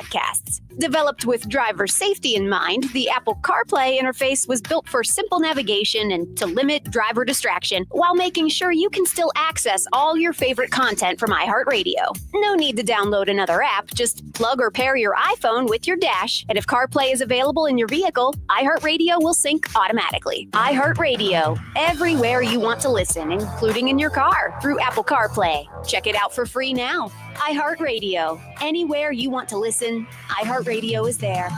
podcasts. Developed with driver safety in mind, the Apple CarPlay interface was built for simple navigation and to limit driver distraction while making sure you can still access all your favorite content from iHeartRadio. No need to download another app. Just plug or pair your iPhone with your dash, and if CarPlay is available in your vehicle, iHeartRadio will sync automatically. iHeartRadio, everywhere you want to listen, including in your car through Apple CarPlay. Check it out for free now. iHeartRadio, anywhere you want to listen, iHeartRadio is there.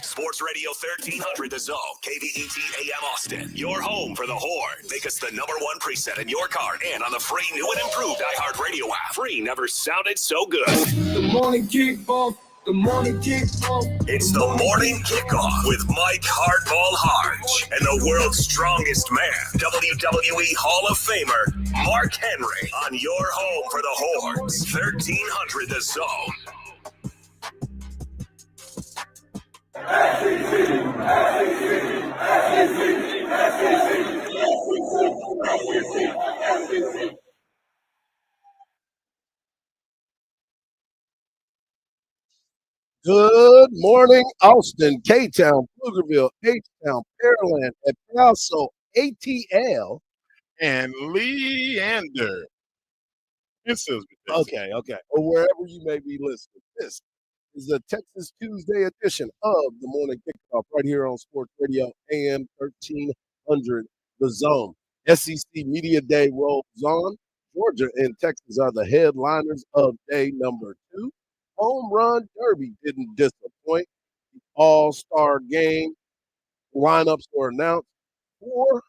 Sports Radio 1300 The Zone, KVET AM Austin. Your home for the Horn. Make us the #1 preset in your car and on the free new and improved iHeartRadio app. Free never sounded so good. The morning kickoff. The morning kickoff. It's the morning kickoff with Mike Hardball Hardge and the world's strongest man, WWE Hall of Famer, Mark Henry, on your home for the Horns. 1300 The Zone. Good morning, Austin, K-Town, Pflugerville, H-Town, Pearland, El Paso, ATL, and Leander. Okay. Or wherever you may be listening. This is the Texas Tuesday edition of the Morning Kickoff right here on Sports Radio AM 1300 The Zone. SEC Media Day rolls on. Georgia and Texas are the headliners of day number 2. Home Run Derby didn't disappoint. The All-Star Game lineups were announced. 4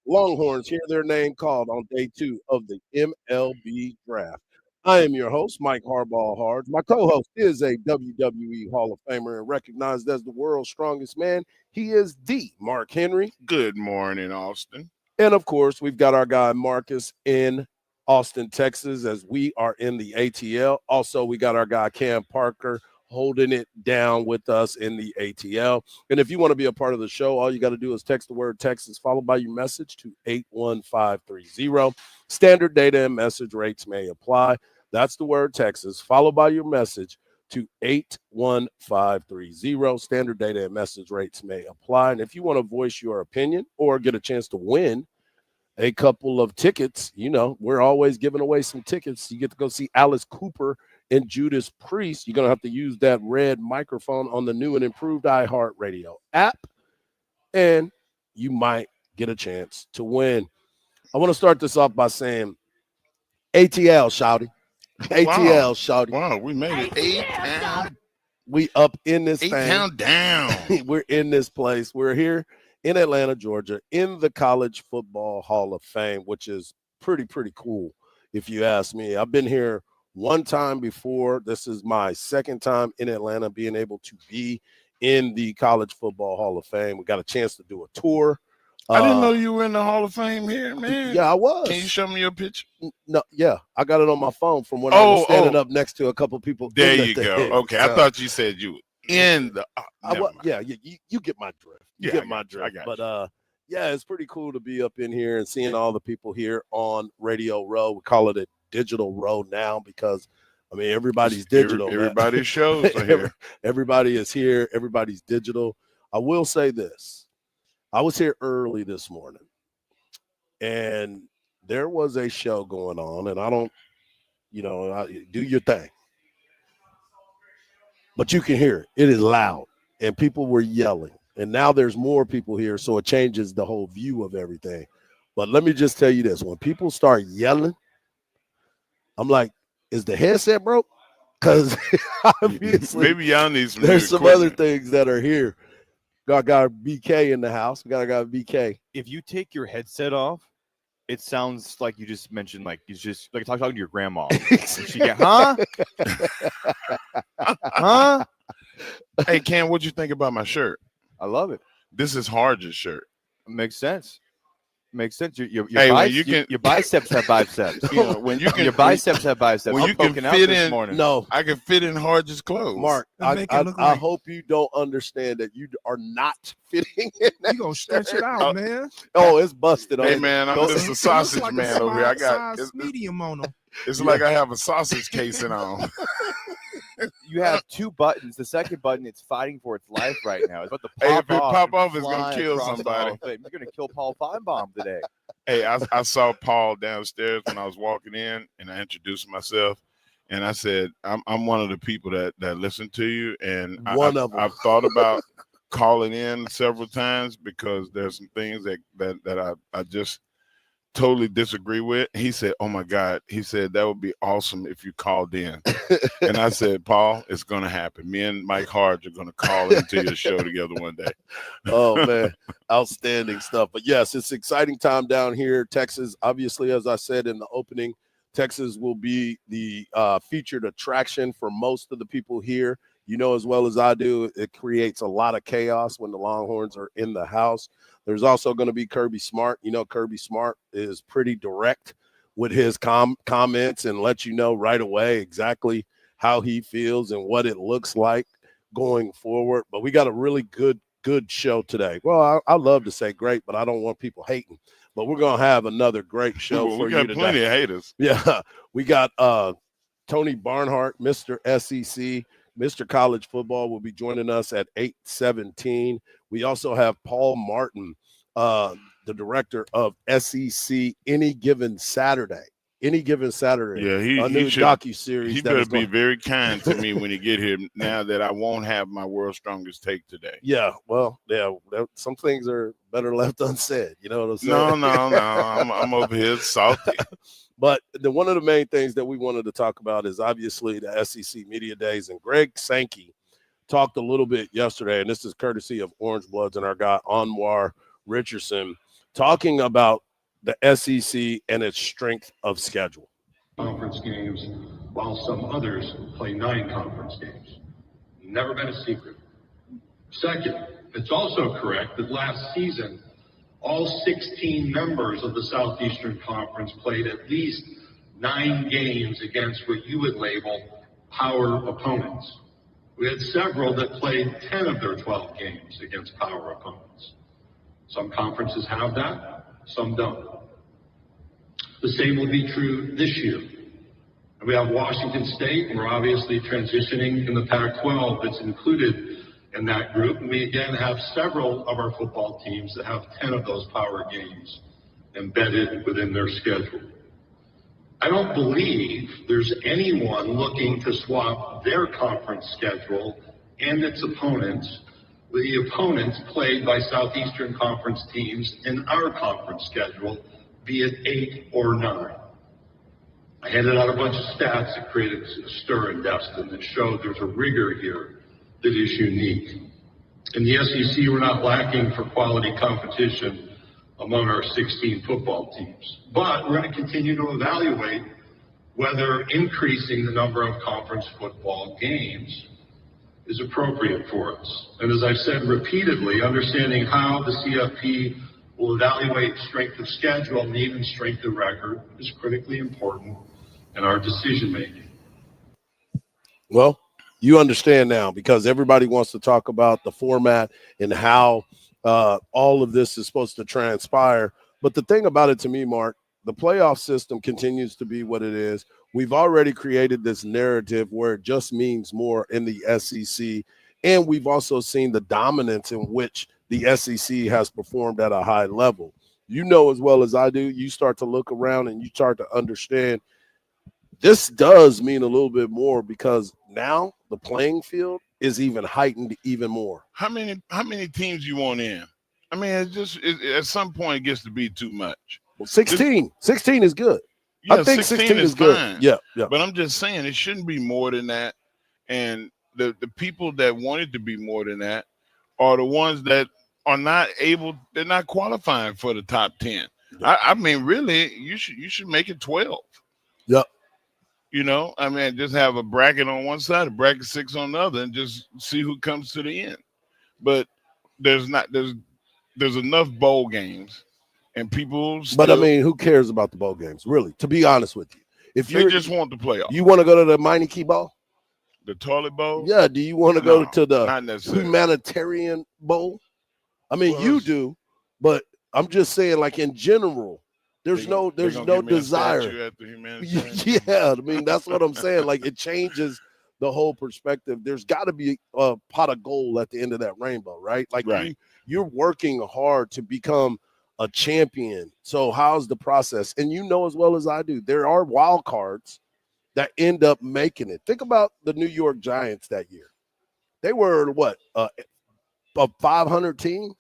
Longhorns hear their name called on day 2 of the MLB Draft. I am your host, Mike Hardball Hardge. My co-host is a WWE Hall of Famer and recognized as the world's strongest man. He is the Mark Henry. Good morning, Austin. And, of course, we've got our guy Marcus in Austin, Texas, as we are in the ATL. Also, we got our guy Cam Parker holding it down with us in the ATL. And if you want to be a part of the show, all you got to do is text the word Texas followed by your message to 81530. Standard data and message rates may apply. That's the word Texas followed by your message to 81530. Standard data and message rates may apply. And if you want to voice your opinion or get a chance to win a couple of tickets, you know, we're always giving away some tickets. You get to go see Alice Cooper and Judas Priest. You're going to have to use that red microphone on the new and improved iHeartRadio app, and you might get a chance to win. I want to start this off by saying ATL, shouty. ATL, shouty. Wow, we made it 8-town. We up in this thing. 8-town down. We're in this place. We're here in Atlanta, Georgia, in the College Football Hall of Fame, which is pretty cool, if you ask me. I've been here one time before. This is my second time in Atlanta being able to be in the College Football Hall of Fame. We got a chance to do a tour. I didn't know you were in the Hall of Fame here, man. Yeah, I was. Can you show me your picture? No, yeah. I got it on my phone from when I was standing up next to a couple people. There you go. Okay, I thought you said you were in the you get my drift. You get my drift. But yeah, it's pretty cool to be up in here and seeing all the people here on Radio Row. We call it a digital row now because, I mean, everybody's digital. Everybody's shows are here. Everybody is here. Everybody's digital. I will say this. I was here early this morning, and there was a show going on, and I don't, do your thing. But you can hear it. It is loud, and people were yelling. And now there's more people here, so it changes the whole view of everything. But let me just tell you this. When people start yelling, I'm like, is the headset broke? Because obviously maybe y'all need some there's some other things that are here. Got BK in the house. We got BK. If you take your headset off, it sounds like you just mentioned, like you just like talking to your grandma. She get, huh? Huh? Hey, Cam, what'd you think about my shirt? I love it. This is Hardge's shirt. Makes sense. Makes sense. Your biceps have biceps. Your biceps have biceps. When I'm you can poking out fit this in, morning. No, I can fit in Hardge's clothes. Mark, I hope you don't understand that you are not fitting in that. You gonna stretch it out, man. Oh, it's busted. Hey, man, I'm just a sausage like man over here. I got size medium on them. It's like I have a sausage casing on. You have two buttons. The second button, it's fighting for its life right now. It's about to Hey, pop if it off. pop off, it's gonna kill across the Hall somebody. of Fame. You're gonna kill Paul Feinbaum today. Hey, I saw Paul downstairs when I was walking in, and I introduced myself, and I said, "I'm one of the people that listen to you, and I've thought about calling in several times because there's some things that I just totally disagree with." He said, "Oh my God," he said, "that would be awesome if you called in." And I said, "Paul, it's going to happen. Me and Mike Hardge are going to call into your show together one day." Oh man, outstanding stuff. But yes, it's an exciting time down here. Texas, obviously, as I said in the opening, Texas will be the featured attraction for most of the people here. You know as well as I do, it creates a lot of chaos when the Longhorns are in the house. There's also going to be Kirby Smart. You know, Kirby Smart is pretty direct with his comments and lets you know right away exactly how he feels and what it looks like going forward. But we got a really good show today. Well, I love to say great, but I don't want people hating. But we're going to have another great show for you today. We got plenty of haters. Yeah, we got Tony Barnhart, Mr. SEC, Mr. College Football will be joining us at 8:17. We also have Paul Martin, the director of SEC Any Given Saturday. Yeah, a new docuseries. He better be very kind to me when he get here. Now that I won't have my world's strongest take today. Yeah, well, yeah, some things are better left unsaid. You know what I'm saying? No. I'm over here salty. But one of the main things that we wanted to talk about is obviously the SEC Media Days. And Greg Sankey talked a little bit yesterday, and this is courtesy of Orange Bloods and our guy Anwar Richardson, talking about the SEC and its strength of schedule. Conference games, while some others play 9 conference games. Never been a secret. Second, it's also correct that last season, all 16 members of the Southeastern Conference played at least 9 games against what you would label power opponents. We had several that played 10 of their 12 games against power opponents. Some conferences have that, some don't. The same will be true this year. We have Washington State, and we're obviously transitioning in the Pac-12 that's included in that group. And we again have several of our football teams that have 10 of those power games embedded within their schedule. I don't believe there's anyone looking to swap their conference schedule and its opponents with the opponents played by Southeastern Conference teams in our conference schedule, be it 8 or 9. I handed out a bunch of stats that created a stir in Destin that showed there's a rigor here that is unique. In the SEC, we're not lacking for quality competition among our 16 football teams. But we're going to continue to evaluate whether increasing the number of conference football games is appropriate for us. And as I've said repeatedly, understanding how the CFP will evaluate strength of schedule and even strength of record is critically important in our decision making. Well, you understand now because everybody wants to talk about the format and how all of this is supposed to transpire. But the thing about it to me, Mark, the playoff system continues to be what it is. We've already created this narrative where it just means more in the SEC. And we've also seen the dominance in which the SEC has performed at a high level. You know as well as I do, you start to look around and you start to understand this does mean a little bit more because now the playing field is even heightened even more. How many teams you want in? I mean, at some point it gets to be too much. Well, 16 is good. Yeah, I think 16 is fine. good. Yeah. But I'm just saying it shouldn't be more than that. And the people that want it to be more than that are the ones that are not able, they're not qualifying for the top 10. Yeah. I mean, really, you should make it 12. Yep. You know, I mean, just have a bracket on one side, a bracket 6 on the other, and just see who comes to the end. But there's enough bowl games, and people. But I mean, who cares about the bowl games? Really, to be honest with you, if they just want the playoff, you want to go to the Meineke Bowl, the toilet bowl. Yeah. Do you want to go to the not humanitarian bowl? I mean, you do, but I'm just saying, like in general, There's no desire. Yeah, I mean, that's what I'm saying. Like, it changes the whole perspective. There's got to be a pot of gold at the end of that rainbow, right? Like, you're working hard to become a champion. So how's the process? And you know as well as I do, there are wild cards that end up making it. Think about the New York Giants that year. They were a 500 team,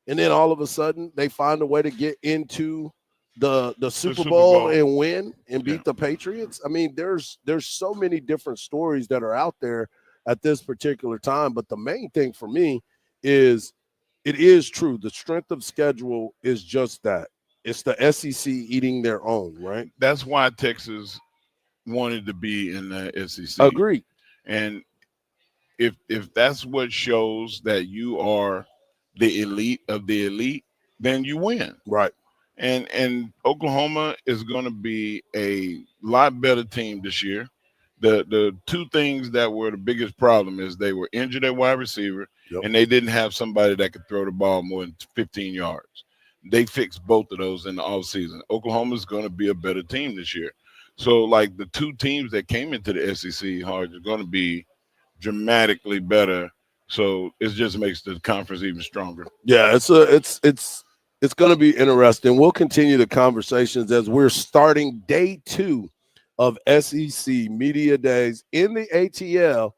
and then all of a sudden they find a way to get into the Super Bowl and win and beat the Patriots. I mean, there's so many different stories that are out there at this particular time, but the main thing for me is it is true. The strength of schedule is just that. It's the SEC eating their own, right? That's why Texas wanted to be in the SEC. Agreed. And if that's what shows that you are the elite of the elite, then you win. Right. And Oklahoma is going to be a lot better team this year. The two things that were the biggest problem is they were injured at wide receiver, and they didn't have somebody that could throw the ball more than 15 yards. They fixed both of those in the offseason. Oklahoma is going to be a better team this year. So, like, the two teams that came into the SEC, Hardge, are going to be dramatically better. So it just makes the conference even stronger. Yeah, it's going to be interesting. We'll continue the conversations as we're starting day 2 of SEC Media Days in the ATL.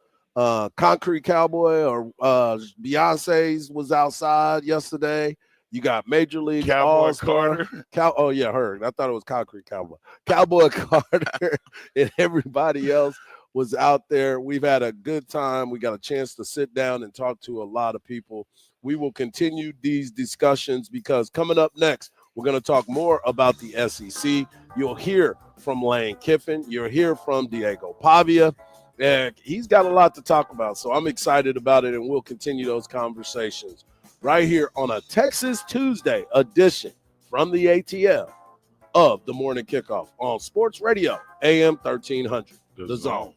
Concrete Cowboy or Beyonce's was outside yesterday. You got Major League Cowboy Carter. Her. I thought it was Concrete Cowboy. Cowboy Carter and everybody else was out there. We've had a good time. We got a chance to sit down and talk to a lot of people. We will continue these discussions because coming up next, we're going to talk more about the SEC. You'll hear from Lane Kiffin. You'll hear from Diego Pavia. He's got a lot to talk about, so I'm excited about it, and we'll continue those conversations right here on a Texas Tuesday edition from the ATL of the Morning Kickoff on Sports Radio, AM 1300, The Zone.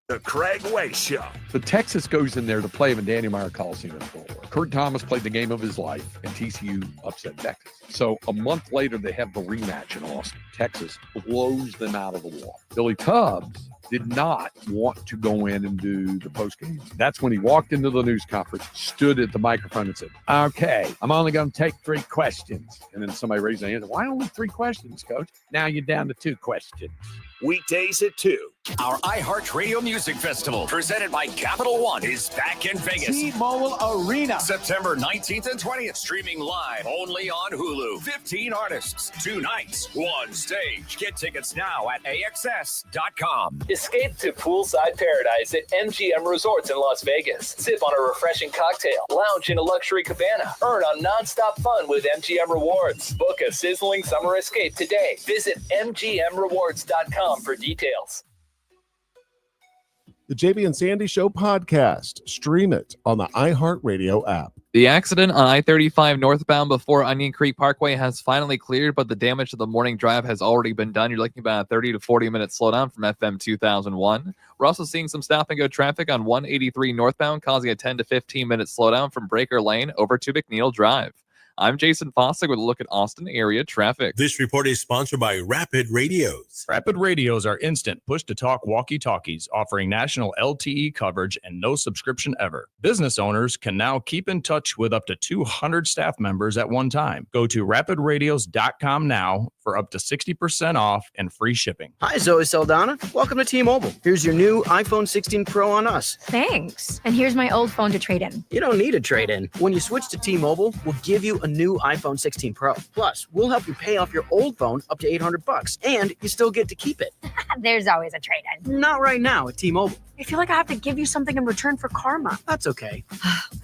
The Craig Way Show. So Texas goes in there to play him in Danny Meyer Coliseum in Florida. Kurt Thomas played the game of his life, and TCU upset Texas. So a month later, they have the rematch in Austin. Texas blows them out of the water. Billy Tubbs did not want to go in and do the postgame. That's when he walked into the news conference, stood at the microphone and said, okay, I'm only going to take 3 questions. And then somebody raised their hand. Why only 3 questions, Coach? Now you're down to 2 questions. Weekdays at 2. Our iHeartRadio Music Festival, presented by Capital One, is back in Vegas. T-Mobile Arena. September 19th and 20th, streaming live only on Hulu. 15 artists, 2 nights, 1 stage. Get tickets now at AXS.com. Escape to poolside paradise at MGM Resorts in Las Vegas. Sip on a refreshing cocktail. Lounge in a luxury cabana. Earn on nonstop fun with MGM Rewards. Book a sizzling summer escape today. Visit MGMRewards.com for details. The JB and Sandy Show podcast. Stream it on the iHeartRadio app. The accident on I-35 northbound before Onion Creek Parkway has finally cleared, but the damage to the morning drive has already been done. You're looking about a 30 to 40-minute slowdown from FM 2001. We're also seeing some stop-and-go traffic on 183 northbound, causing a 10 to 15-minute slowdown from Breaker Lane over to McNeil Drive. I'm Jason Fossick with a look at Austin area traffic. This report is sponsored by Rapid Radios. Rapid Radios are instant push-to-talk walkie-talkies offering national LTE coverage and no subscription ever. Business owners can now keep in touch with up to 200 staff members at one time. Go to rapidradios.com now for up to 60% off and free shipping. Hi, Zoe Saldana. Welcome to T-Mobile. Here's your new iPhone 16 Pro on us. Thanks. And here's my old phone to trade in. You don't need a trade-in. When you switch to T-Mobile, we'll give you a new iPhone 16 Pro. Plus, we'll help you pay off your old phone up to $800, and you still get to keep it. There's always a trade-in. Not right now at T-Mobile. I feel like I have to give you something in return for karma. That's okay.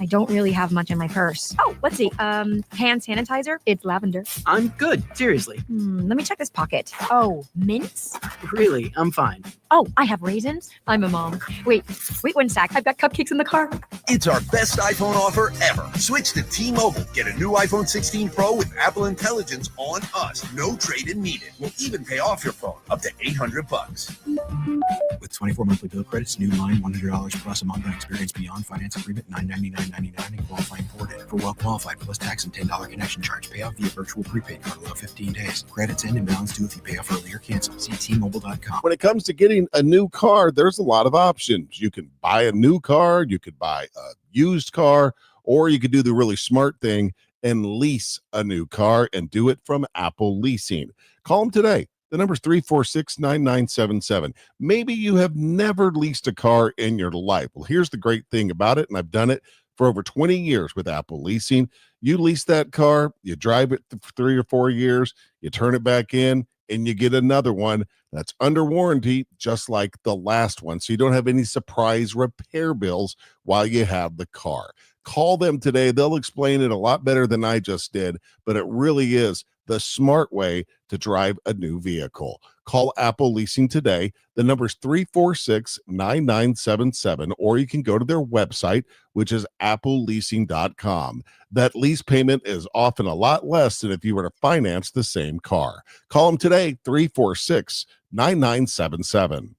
I don't really have much in my purse. Oh, let's see. Hand sanitizer. It's lavender. I'm good. Seriously. Let me check this pocket. Oh, mints? Really? I'm fine. Oh, I have raisins. I'm a mom. Wait 1 sec. I've got cupcakes in the car. It's our best iPhone offer ever. Switch to T-Mobile. Get a new iPhone 16 Pro with Apple Intelligence on us. No trade-in needed. We'll even pay off your phone up to $800. With 24 monthly bill credits, new line $100 plus a month on experience beyond finance agreement $999.99 and qualifying ported. For well qualified plus tax and $10 connection charge. Pay off via virtual prepaid card allow 15 days. Credits end and balance due if you pay off early or cancel. See T-Mobile.com. When it comes to getting a new car, there's a lot of options. You can buy a new car, you could buy a used car, or you could do the really smart thing and lease a new car and do it from Apple Leasing. Call them today. The number is 346-9977. Maybe you have never leased a car in your life. Well, here's the great thing about it, and I've done it for over 20 years with Apple Leasing. You lease that car, you drive it for 3 or 4 years, you turn it back in, and you get another one that's under warranty, just like the last one. So you don't have any surprise repair bills while you have the car. Call them today. They'll explain it a lot better than I just did, but it really is the smart way to drive a new vehicle. Call Apple Leasing today. The number is 346-9977, or you can go to their website, which is appleleasing.com. That lease payment is often a lot less than if you were to finance the same car. Call them today, 346-9977.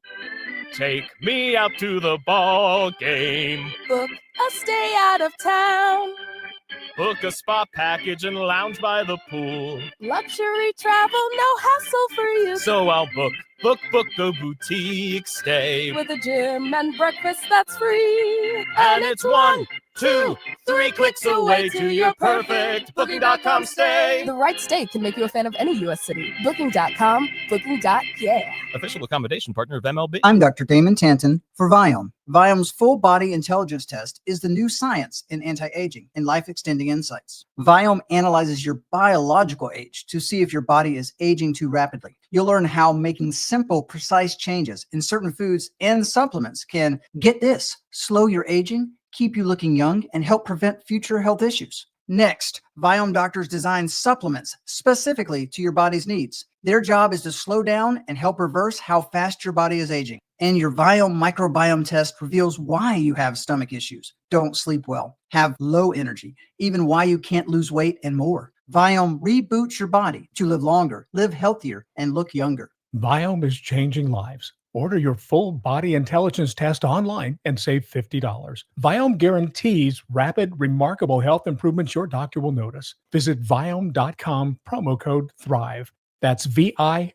Take me out to the ball game. Book a stay out of town. Book a spa package and lounge by the pool. Luxury travel, no hassle for you. So I'll book a boutique stay. With a gym and breakfast that's free. And it's 1, 2, 3 clicks away to your perfect Booking.com stay. The right stay can make you a fan of any U.S. city. Booking.com, Booking.yeah. Official accommodation partner of MLB. I'm Dr. Damon Tanton for Viome. Viome's full body intelligence test is the new science in anti-aging and life-extending insights. Viome analyzes your biological age to see if your body is aging too rapidly. You'll learn how making simple, precise changes in certain foods and supplements can, get this, slow your aging, keep you looking young, and help prevent future health issues. Next, Viome doctors design supplements specifically to your body's needs. Their job is to slow down and help reverse how fast your body is aging. And your Viome microbiome test reveals why you have stomach issues, don't sleep well, have low energy, even why you can't lose weight, and more. Viome reboots your body to live longer, live healthier, and look younger. Viome is changing lives. Order your full body intelligence test online and save $50. Viome guarantees rapid, remarkable health improvements your doctor will notice. Visit Viome.com, promo code THRIVE. That's VIOME.com,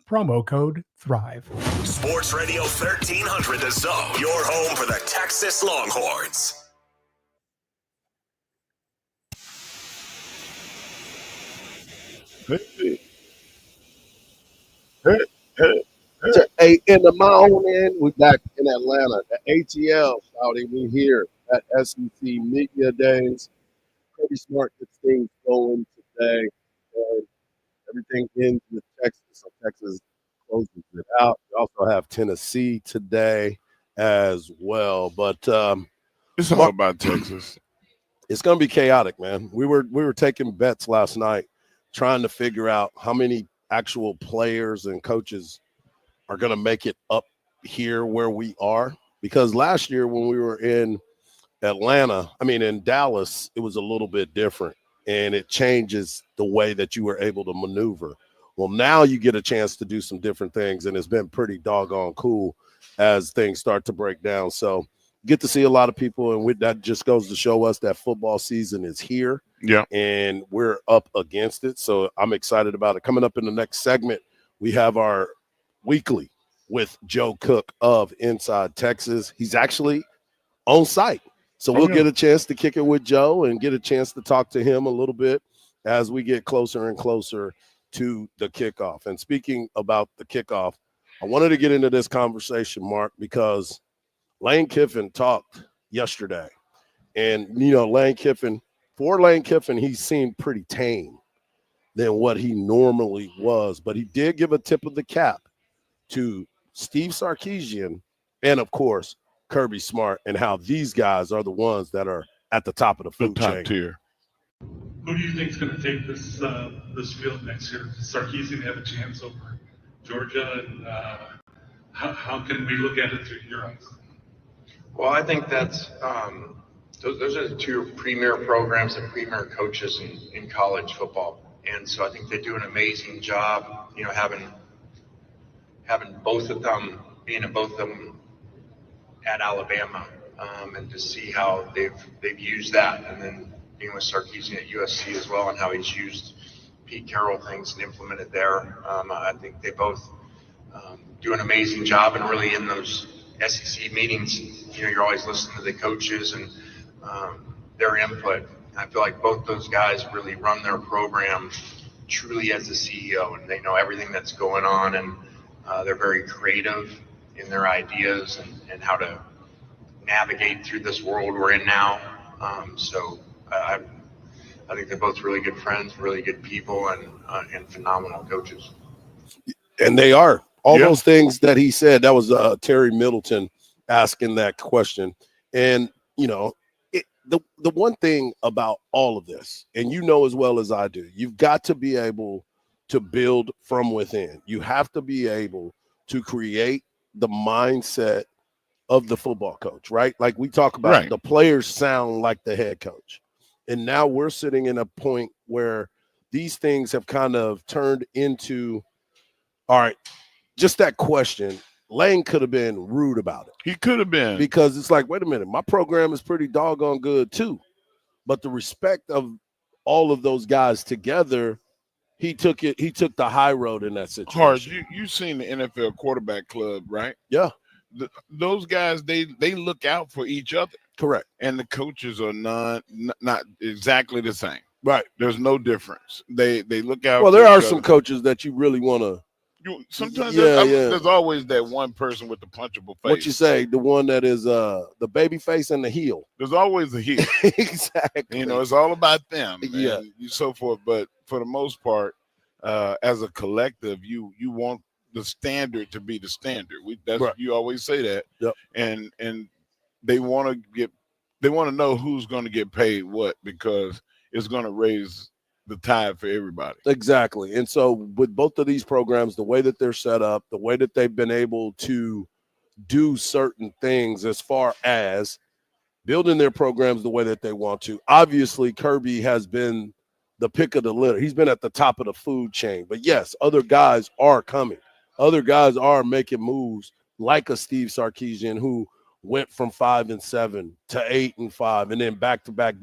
promo code THRIVE. Sports Radio 1300 The Zone, your home for the Texas Longhorns. Hey, in the morning, we're back in Atlanta. The ATL, shouting, we here at SEC Media Days. Pretty smart gets things going today. And everything ends with Texas. So Texas closes it out. We also have Tennessee today as well. But it's all about Texas. It's going to be chaotic, man. We were taking bets last night, trying to figure out how many actual players and coaches are going to make it up here where we are. Because last year when we were in Dallas, it was a little bit different, and it changes the way that you were able to maneuver. Well, now you get a chance to do some different things, and it's been pretty doggone cool as things start to break down. So get to see a lot of people, and that just goes to show us that football season is here. Yeah. And we're up against it. So I'm excited about it. Coming up in the next segment, we have our weekly with Joe Cook of Inside Texas. He's actually on site. So we'll get a chance to kick it with Joe and get a chance to talk to him a little bit as we get closer and closer to the kickoff. And speaking about the kickoff, I wanted to get into this conversation, Mark, because Lane Kiffin talked yesterday. And, Lane Kiffin, he seemed pretty tame than what he normally was. But he did give a tip of the cap to Steve Sarkisian and, of course, Kirby Smart, and how these guys are the ones that are at the top of the food chain. Tier. Who do you think is going to take this field next year? Does Sarkisian have a chance over Georgia? And how can we look at it through your eyes? Well, I think that's those are the two premier programs and premier coaches in college football, and so I think they do an amazing job. Having having both of them at Alabama, and to see how they've used that, and then being with Sarkisian at USC as well, and how he's used Pete Carroll things and implemented there. I think they both do an amazing job, and really in those SEC meetings, you're always listening to the coaches and their input. I feel like both those guys really run their program truly as a CEO, and they know everything that's going on, and they're very creative in their ideas and how to navigate through this world we're in now. So I think they're both really good friends, really good people, and phenomenal coaches. And they are. All those things that he said, that was Terry Middleton asking that question. And, the one thing about all of this, and as well as I do, you've got to be able to build from within. You have to be able to create the mindset of the football coach, right? Like we talk about, the players sound like the head coach. And now we're sitting in a point where these things have kind of turned into, all right, just that question. Lane could have been rude about it. He could have been. Because it's like, wait a minute, my program is pretty doggone good too. But the respect of all of those guys together, he took the high road in that situation. Hardge, you've seen the NFL quarterback club, right? Yeah. Those guys, they look out for each other. Correct. And the coaches are not exactly the same. Right. There's no difference. They look out. Well, there are some coaches that you really want to. Sometimes there's always that one person with the punchable face. What you say? The one that is the baby face and the heel. There's always a heel. Exactly. It's all about them. Yeah. And so forth. But for the most part, as a collective, you want the standard to be the standard. You always say that. Yep. And they want to know who's going to get paid what, because it's going to raise the tide for everybody. Exactly. And so with both of these programs, the way that they're set up, the way that they've been able to do certain things as far as building their programs the way that they want to. Obviously, Kirby has been the pick of the litter. He's been at the top of the food chain. But yes, other guys are coming. Other guys are making moves like a Steve Sarkisian, who went from 5-7 to 8-5, and then back-to-back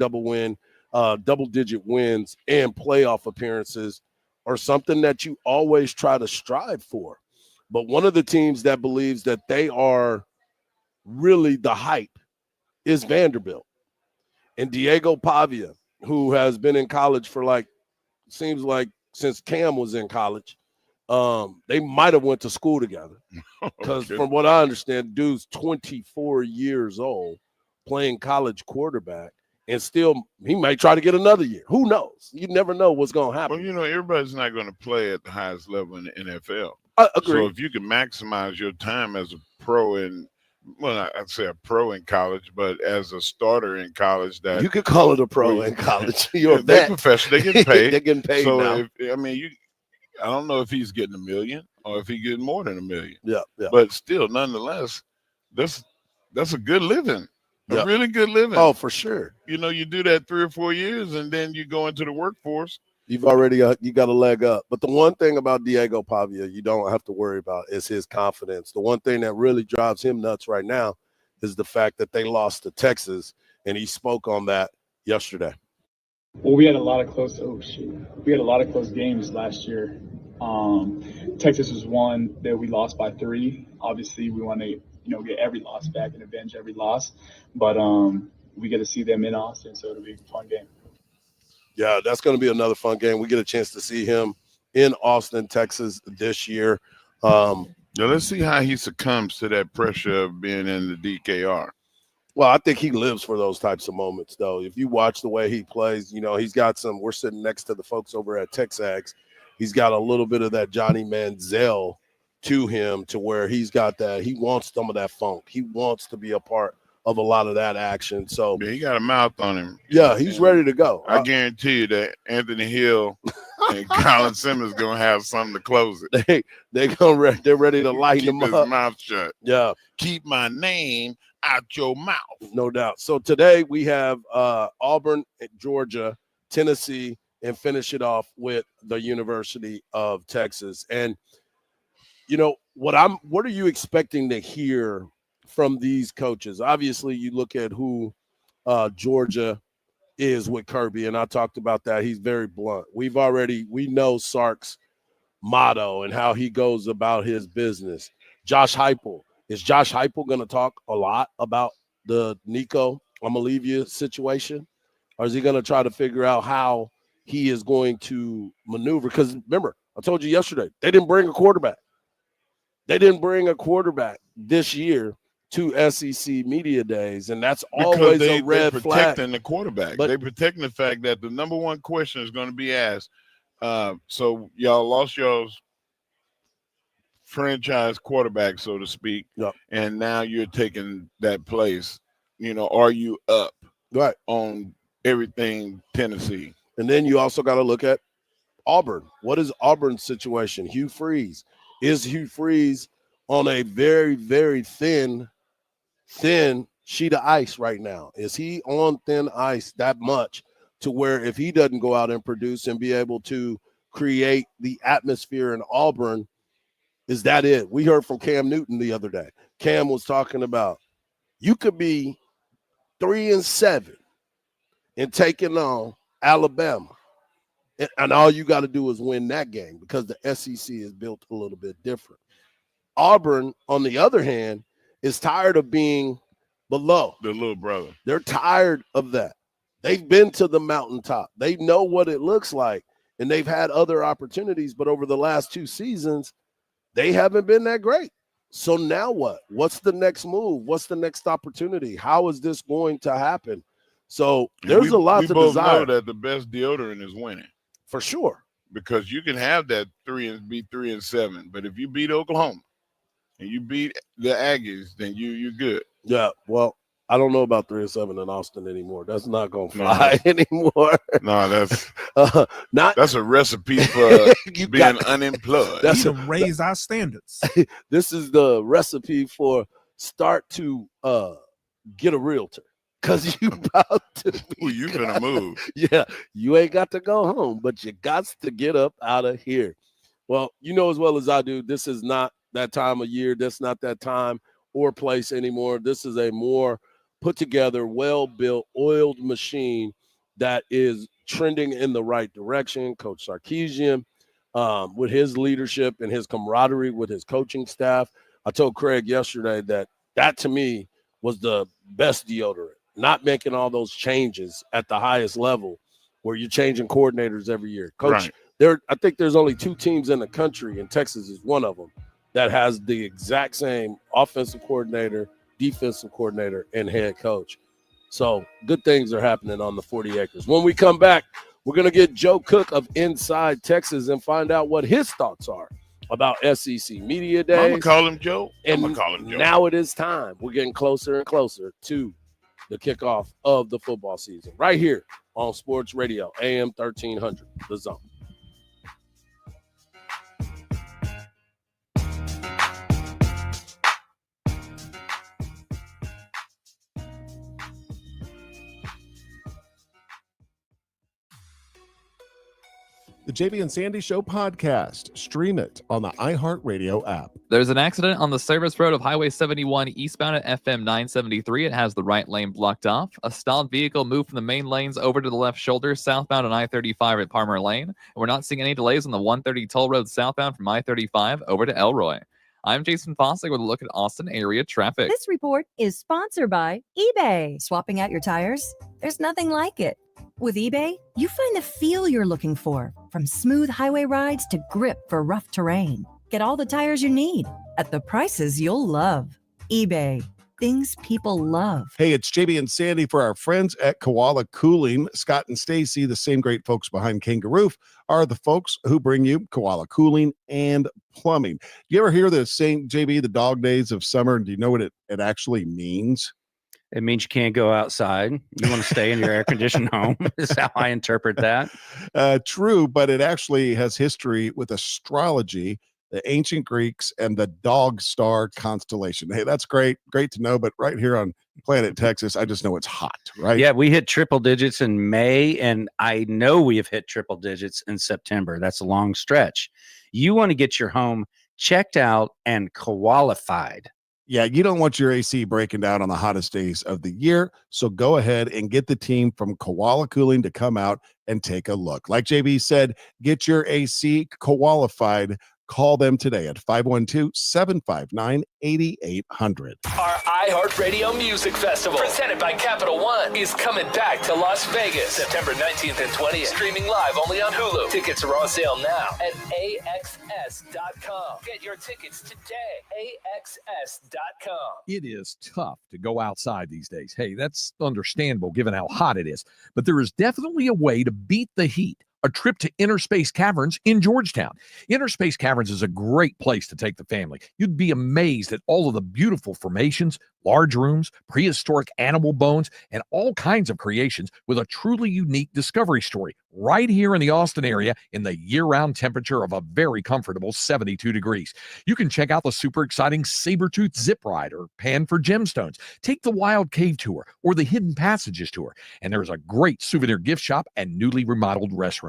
double-digit wins and playoff appearances are something that you always try to strive for. But one of the teams that believes that they are really the hype is Vanderbilt. And Diego Pavia, who has been in college for seems like since Cam was in college, they might have went to school together. Because from what I understand, dude's 24 years old playing college quarterback. And still, he may try to get another year. Who knows? You never know what's going to happen. Well, everybody's not going to play at the highest level in the NFL. I agree. So if you can maximize your time as a pro I'd say a pro in college, but as a starter in college, that you could call it a pro in college. They're professional. They're getting paid. They're getting paid now. I don't know if he's getting $1 million or if he's getting more than $1 million. Yeah. But still, nonetheless, that's a good living. A really good living. Oh, for sure. You do that 3 or 4 years, and then you go into the workforce. You've already you got a leg up. But the one thing about Diego Pavia you don't have to worry about is his confidence. The one thing that really drives him nuts right now is the fact that they lost to Texas, and he spoke on that yesterday. Well, we had a lot of close games last year. Texas was one that we lost by 3. Obviously, we want to get every loss back and avenge every loss. But we get to see them in Austin, so it'll be a fun game. Yeah, that's going to be another fun game. We get a chance to see him in Austin, Texas this year. Let's see how he succumbs to that pressure of being in the DKR. Well, I think he lives for those types of moments, though. If you watch the way he plays, he's got we're sitting next to the folks over at Texags. He's got a little bit of that Johnny Manziel to him, to where he's got that. He wants some of that funk. He wants to be a part of a lot of that action. So he got a mouth on him. Yeah, he's ready to go. I guarantee you that Anthony Hill and Colin Simmons gonna have something to close it. They're ready to lighten him up. Keep his mouth shut. Yeah. Keep my name out your mouth. No doubt. So today we have Auburn, Georgia, Tennessee, and finish it off with the University of Texas. And what are you expecting to hear from these coaches? Obviously, you look at who Georgia is with Kirby, and I talked about that. He's very blunt. We know Sark's motto and how he goes about his business. Josh Heupel. Is Josh Heupel going to talk a lot about the Nico I'm going to leave you situation? Or is he going to try to figure out how he is going to maneuver? Because remember, I told you yesterday, they didn't bring a quarterback. They didn't bring a quarterback this year to SEC Media Days, and that's always a red flag. They're protecting the quarterback. They're protecting the fact that the number one question is going to be asked, so y'all lost y'all's franchise quarterback, so to speak, and now you're taking that place. Are you up on everything Tennessee? And then you also got to look at Auburn. What is Auburn's situation? Hugh Freeze. Is Hugh Freeze on a very, very thin sheet of ice right now? Is he on thin ice that much to where if he doesn't go out and produce and be able to create the atmosphere in Auburn, is that it? We heard from Cam Newton the other day. Cam was talking about you could be 3-7 and taking on Alabama, and all you got to do is win that game because the SEC is built a little bit different. Auburn, on the other hand, is tired of being below. The little brother. They're tired of that. They've been to the mountaintop. They know what it looks like, and they've had other opportunities, but over the last 2 seasons, they haven't been that great. So now what? What's the next move? What's the next opportunity? How is this going to happen? So there's a lot to desire. We both know that the best deodorant is winning. For sure. Because you can have that 3-7, but if you beat Oklahoma and you beat the Aggies, then you're good. Yeah, well, I don't know about 3-7 in Austin anymore. That's not going to fly anymore. No, that's that's a recipe for being unemployed. That's to raise our standards. This is the recipe for start to get a realtor. Because you about to be you're going to move. Yeah, you ain't got to go home, but you got to get up out of here. Well, you know as well as I do, this is not that time of year. That's not that time or place anymore. This is a more put together, well-built, oiled machine that is trending in the right direction. Coach Sarkisian, with his leadership and his camaraderie with his coaching staff. I told Craig yesterday that to me was the best deodorant. Not making all those changes at the highest level where you're changing coordinators every year. Coach, I think there's only 2 teams in the country, and Texas is one of them, that has the exact same offensive coordinator, defensive coordinator, and head coach. So good things are happening on the 40 acres. When we come back, we're going to get Joe Cook of Inside Texas and find out what his thoughts are about SEC Media Days. I'm going to call him Joe. Now it is time. We're getting closer and closer to the kickoff of the football season right here on Sports Radio, AM 1300, The Zone. The JB and Sandy Show podcast. Stream it on the iHeartRadio app. There's an accident on the service road of Highway 71 eastbound at FM 973. It has the right lane blocked off. A stalled vehicle moved from the main lanes over to the left shoulder southbound on I-35 at Palmer Lane. And we're not seeing any delays on the 130 toll road southbound from I-35 over to Elroy. I'm Jason Fossick with a look at Austin area traffic. This report is sponsored by eBay. Swapping out your tires? There's nothing like it. With eBay, you find the feel you're looking for, from smooth highway rides to grip for rough terrain. Get all the tires you need at the prices you'll love. eBay, things people love. Hey, it's JB and Sandy for our friends at Koala Cooling. Scott and Stacy, the same great folks behind Kangaroo, are the folks who bring you Koala Cooling and Plumbing. You ever hear the saying, JB, the dog days of summer? Do you know what it actually means? It means you can't go outside. You want to stay in your air-conditioned home, is how I interpret that. True, but it actually has history with astrology, the ancient Greeks, and the dog star constellation. Hey, that's great to know, but right here on planet Texas, I just know it's hot, right? Yeah, we hit triple digits in May, and I know we have hit triple digits in September. That's a long stretch. You want to get your home checked out, and qualified. Yeah, you don't want your AC breaking down on the hottest days of the year. So go ahead and get the team from Koala Cooling to come out and take a look. Like JB said, get your AC qualified. Call them today at 512-759-8800. Our iHeartRadio Music Festival, presented by Capital One, is coming back to Las Vegas, September 19th and 20th. Streaming live only on Hulu. Tickets are on sale now at AXS.com. Get your tickets today. AXS.com. It is tough to go outside these days. Hey, that's understandable given how hot it is. But there is definitely a way to beat the heat. A trip to Inner Space Caverns in Georgetown. Inner Space Caverns is a great place to take the family. You'd be amazed at all of the beautiful formations, large rooms, prehistoric animal bones, and all kinds of creations with a truly unique discovery story right here in the Austin area in the year-round temperature of a very comfortable 72 degrees. You can check out the super exciting Sabertooth Zip Ride or Pan for Gemstones. Take the Wild Cave Tour or the Hidden Passages Tour. And there's a great souvenir gift shop and newly remodeled restrooms.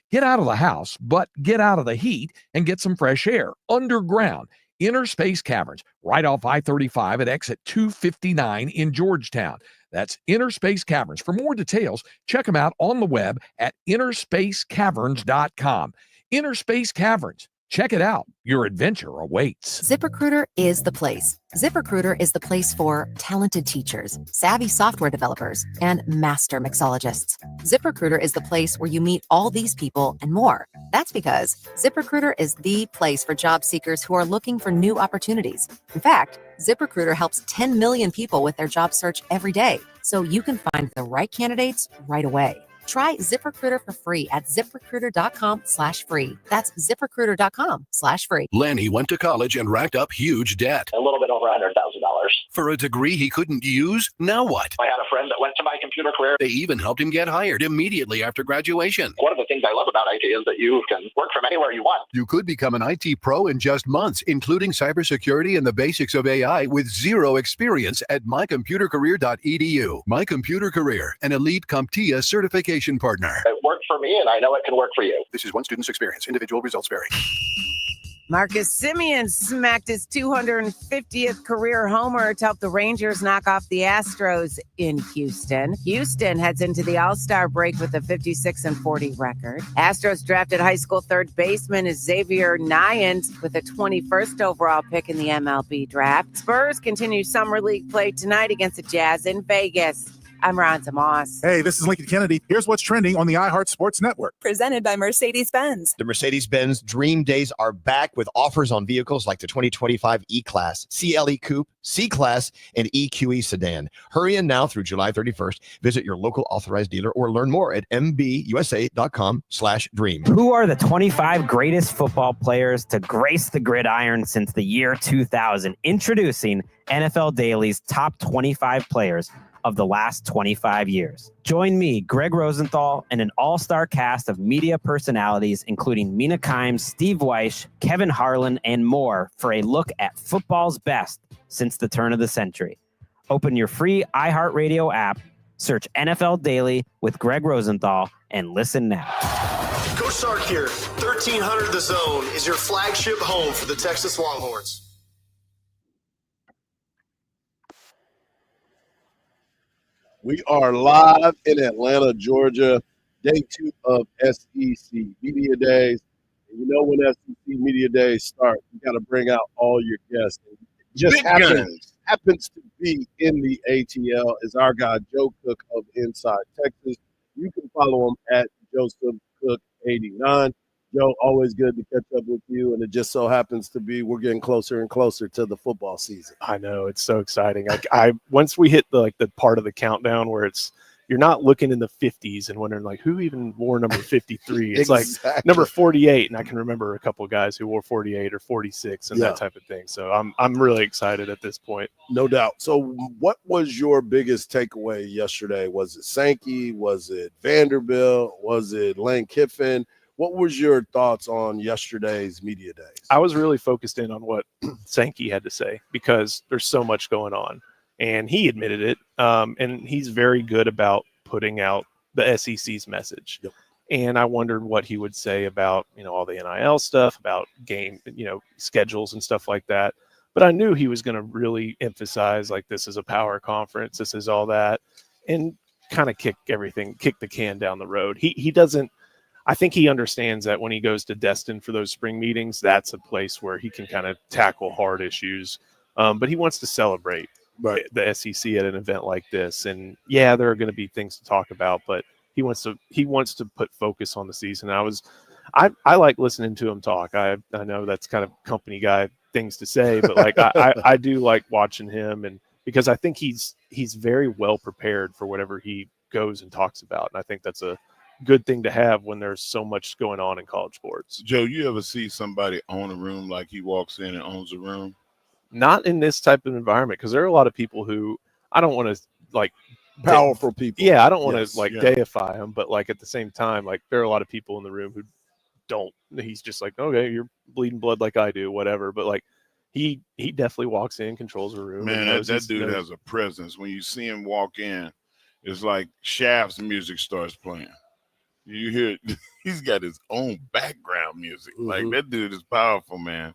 Get out of the house, but get out of the heat and get some fresh air underground. Inner Space Caverns, right off I-35 at exit 259 in Georgetown. That's Inner Space Caverns. For more details, check them out on the web at innerspacecaverns.com. Inner Space Caverns. Check it out. Your adventure awaits. ZipRecruiter is the place. ZipRecruiter is the place for talented teachers, savvy software developers, and master mixologists. ZipRecruiter is the place where you meet all these people and more. That's because ZipRecruiter is the place for job seekers who are looking for new opportunities. In fact, ZipRecruiter helps 10 million people with their job search every day, so you can find the right candidates right away. Try ZipRecruiter for free at ZipRecruiter.com/free. That's ZipRecruiter.com/free. Lanny went to college and racked up huge debt. A little bit over $100,000. For a degree he couldn't use? Now what? I had a friend that went to My Computer Career. They even helped him get hired immediately after graduation. One of the things I love about IT is that you can work from anywhere you want. You could become an IT pro in just months, including cybersecurity and the basics of AI with zero experience at mycomputercareer.edu. My Computer Career, an elite CompTIA certification partner. It worked for me, and I know it can work for you. This is one student's experience. Individual results vary. Marcus Semien smacked his 250th career homer to help the Rangers knock off the Astros in Houston. Houston heads into the All-Star break with a 56-40 record. Astros drafted high school third baseman Xavier Nyans with a 21st overall pick in the MLB draft. Spurs continue summer league play tonight against the Jazz in Vegas. I'm Ronza Moss. Hey, this is Lincoln Kennedy. Here's what's trending on the iHeart Sports Network. Presented by Mercedes-Benz. The Mercedes-Benz Dream Days are back with offers on vehicles like the 2025 E-Class, CLE Coupe, C-Class, and EQE Sedan. Hurry in now through July 31st. Visit your local authorized dealer or learn more at mbusa.com/dream. Who are the 25 greatest football players to grace the gridiron since the year 2000? Introducing NFL Daily's top 25 players of the last 25 years. Join me, Greg Rosenthal, and an all-star cast of media personalities, including Mina Kimes, Steve Weish, Kevin Harlan, and more for a look at football's best since the turn of the century. Open your free iHeartRadio app, search NFL Daily with Greg Rosenthal, and listen now. Coach Sark here. 1300 The Zone is your flagship home for the Texas Longhorns. We are live in Atlanta, Georgia, day 2 of SEC Media Days. And you know when SEC Media Days start, you got to bring out all your guests. And it just happens to be in the ATL is our guy, Joe Cook of Inside Texas. You can follow him at Joseph Cook 89. Joe, always good to catch up with you, and it just so happens to be we're getting closer and closer to the football season. I know, it's so exciting. I once we hit the part of the countdown where it's you're not looking in the 50s and wondering like who even wore number 53. It's Exactly. like number 48, and I can remember a couple of guys who wore 48 or 46 and Yeah. that type of thing. So I'm really excited at this point. No doubt. So what was your biggest takeaway yesterday? Was it Sankey? Was it Vanderbilt? Was it Lane Kiffin? What was your thoughts on yesterday's media days? I was really focused in on what Sankey had to say because there's so much going on, and he admitted it. And he's very good about putting out the SEC's message. Yep. And I wondered what he would say about, all the NIL stuff, about game, schedules and stuff like that. But I knew he was going to really emphasize, like, this is a power conference, this is all that, and kind of kick the can down the road. He doesn't, I think he understands that when he goes to Destin for those spring meetings, that's a place where he can kind of tackle hard issues. But he wants to celebrate the SEC at an event like this. And yeah, there are going to be things to talk about, but he wants to put focus on the season. I like listening to him talk. I know that's kind of company guy things to say, but like I do like watching him, and because I think he's very well prepared for whatever he goes and talks about. And I think that's a good thing to have when there's so much going on in college sports. Joe, you ever see somebody own a room like he walks in and owns a room? Not in this type of environment, because there are a lot of people who I don't want to like powerful people. Yeah, I don't want to deify them, but like at the same time, like there are a lot of people in the room who don't. He's just like, okay, you're bleeding blood like I do, whatever. But like he definitely walks in, controls a room. Man, that dude has a presence. When you see him walk in, it's like Shaft's music starts playing. You hear he's got his own background music. Like that dude is powerful, man.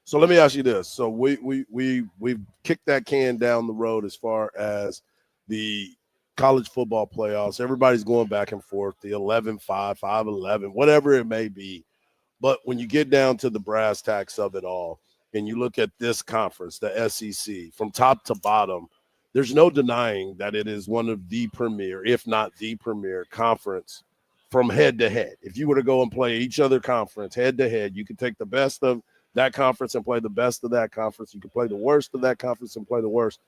So let me ask you this. So we've kicked that can down the road as far as the college football playoffs. Everybody's going back and forth, the 11-5, 5-11, whatever it may be. But when you get down to the brass tacks of it all, and you look at this conference, the SEC, from top to bottom, there's no denying that it is one of the premier, if not the premier conference from head to head. If you were to go and play each other conference head to head, you could take the best of that conference and play the best of that conference. You could play the worst of that conference and play the worst.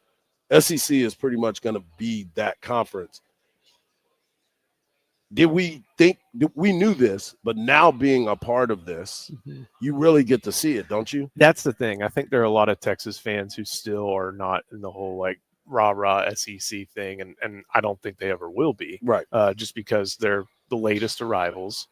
SEC is pretty much going to be that conference. We knew this, but now being a part of this, you really get to see it, don't you? That's the thing. I think there are a lot of Texas fans who still are not in the whole like rah-rah SEC thing, and I don't think they ever will be. Right. Just because they're the latest arrivals.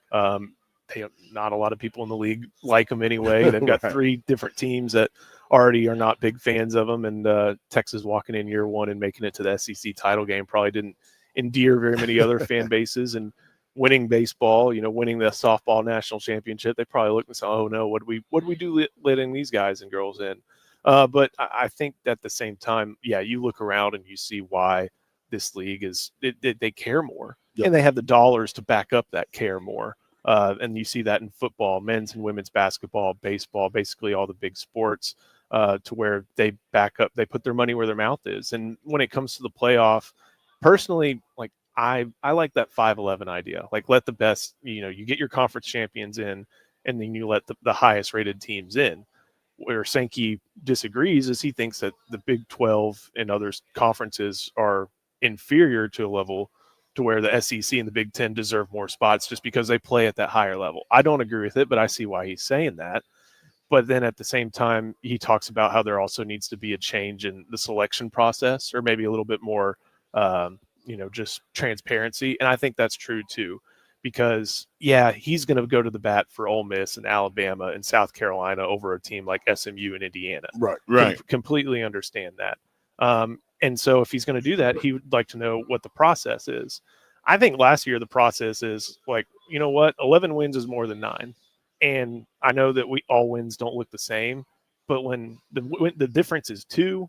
Not a lot of people in the league like them anyway. They've got three different teams that already are not big fans of them, and Texas walking in year one and making it to the SEC title game probably didn't endear very many other fan bases. And winning baseball, winning the softball national championship, they probably look and say, "Oh no, what do we do letting these guys and girls in?" But I think at the same time, yeah, you look around and you see why this league is they care more, and they have the dollars to back up that care more. And you see that in football, men's and women's basketball, baseball, basically all the big sports, to where they back up, they put their money where their mouth is. And when it comes to the playoff, personally, like I like that 5-11 idea. Like let the best, you get your conference champions in, and then you let the highest rated teams in. Where Sankey disagrees is he thinks that the Big 12 and other conferences are inferior to a level to where the SEC and the Big 10 deserve more spots just because they play at that higher level. I don't agree with it, but I see why he's saying that. But then at the same time, he talks about how there also needs to be a change in the selection process, or maybe a little bit more, just transparency. And I think that's true too, because yeah, he's going to go to the bat for Ole Miss and Alabama and South Carolina over a team like SMU and Indiana. Right. Completely understand that. And so if he's going to do that, he would like to know what the process is. I think last year the process is like, 11 wins is more than 9. And I know that all wins don't look the same, but when the difference is 2,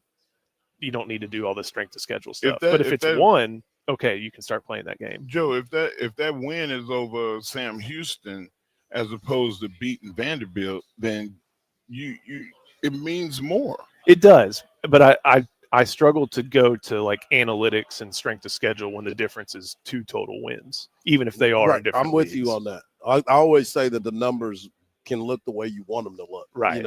you don't need to do all the strength of schedule stuff. But if it's 1, okay, you can start playing that game. Joe, if that win is over Sam Houston as opposed to beating Vanderbilt, then it means more. It does, but I struggle to go to like analytics and strength of schedule when the difference is 2 total wins, even if they are in different I'm with leagues. you on that. I always say that the numbers can look the way you want them to look. Right.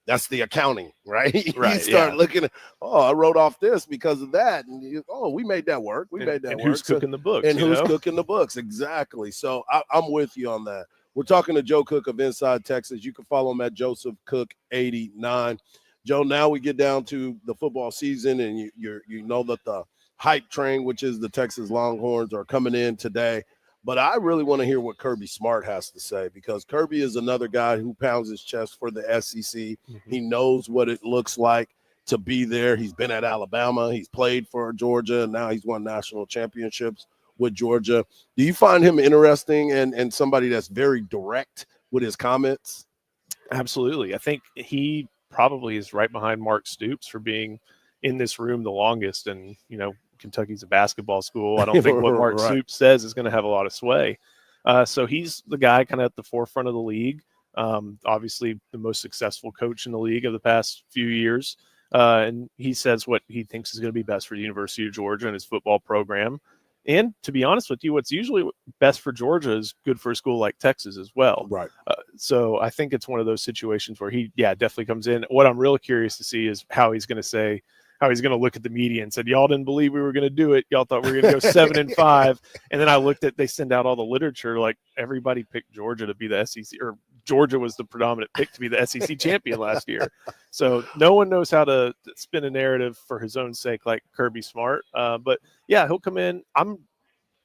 That's the accounting, right? Right. You start looking at, I wrote off this because of that. And we made that work. We made that and work. Who's cooking the books? And who's cooking the books? Exactly. So I'm with you on that. We're talking to Joe Cook of Inside Texas. You can follow him at Joseph Cook 89. Joe, now we get down to the football season, and you know that the hype train, which is the Texas Longhorns, are coming in today. But I really want to hear what Kirby Smart has to say, because Kirby is another guy who pounds his chest for the SEC. Mm-hmm. He knows what it looks like to be there. He's been at Alabama. He's played for Georgia, and now he's won national championships with Georgia. Do you find him interesting and somebody that's very direct with his comments? Absolutely. I think he probably is right behind Mark Stoops for being in this room the longest. And, Kentucky's a basketball school. I don't think what Mark Stoops says is going to have a lot of sway. So he's the guy kind of at the forefront of the league. Obviously the most successful coach in the league of the past few years. And he says what he thinks is going to be best for the University of Georgia and his football program. And to be honest with you, what's usually best for Georgia is good for a school like Texas as well. Right. So I think it's one of those situations where he definitely comes in. What I'm real curious to see is how he's going to look at the media and said, y'all didn't believe we were going to do it. Y'all thought we were going to go 7-5. And then I looked at, they send out all the literature, like everybody picked Georgia to be the SEC, or Georgia was the predominant pick to be the SEC champion last year. So no one knows how to spin a narrative for his own sake, like Kirby Smart. But yeah, he'll come in.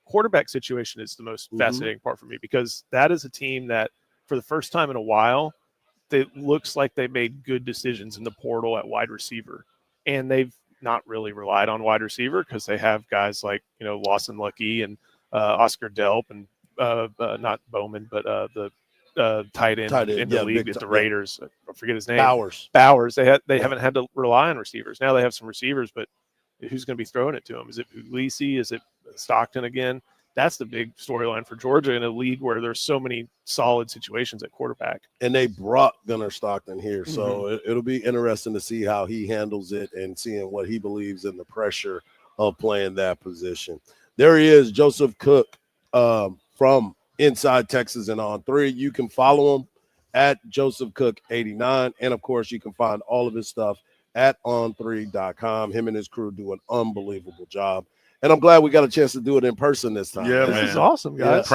Quarterback situation is the most fascinating part for me, because that is a team that for the first time in a while, it looks like they made good decisions in the portal at wide receiver. And they've not really relied on wide receiver because they have guys like, Lawson Lucky and Oscar Delp and not Bowman, but the tight end in the league at the Raiders. I forget his name. Bowers. They haven't had to rely on receivers. Now they have some receivers, but who's going to be throwing it to them? Is it Puglisi? Is it Stockton again? That's the big storyline for Georgia in a league where there's so many solid situations at quarterback. And they brought Gunnar Stockton here. So it'll be interesting to see how he handles it and seeing what he believes in the pressure of playing that position. There he is, Joseph Cook from Inside Texas and On 3. You can follow him at Joseph Cook 89. And, of course, you can find all of his stuff at on3.com. Him and his crew do an unbelievable job. And I'm glad we got a chance to do it in person this time. Yeah, man. This is awesome, guys.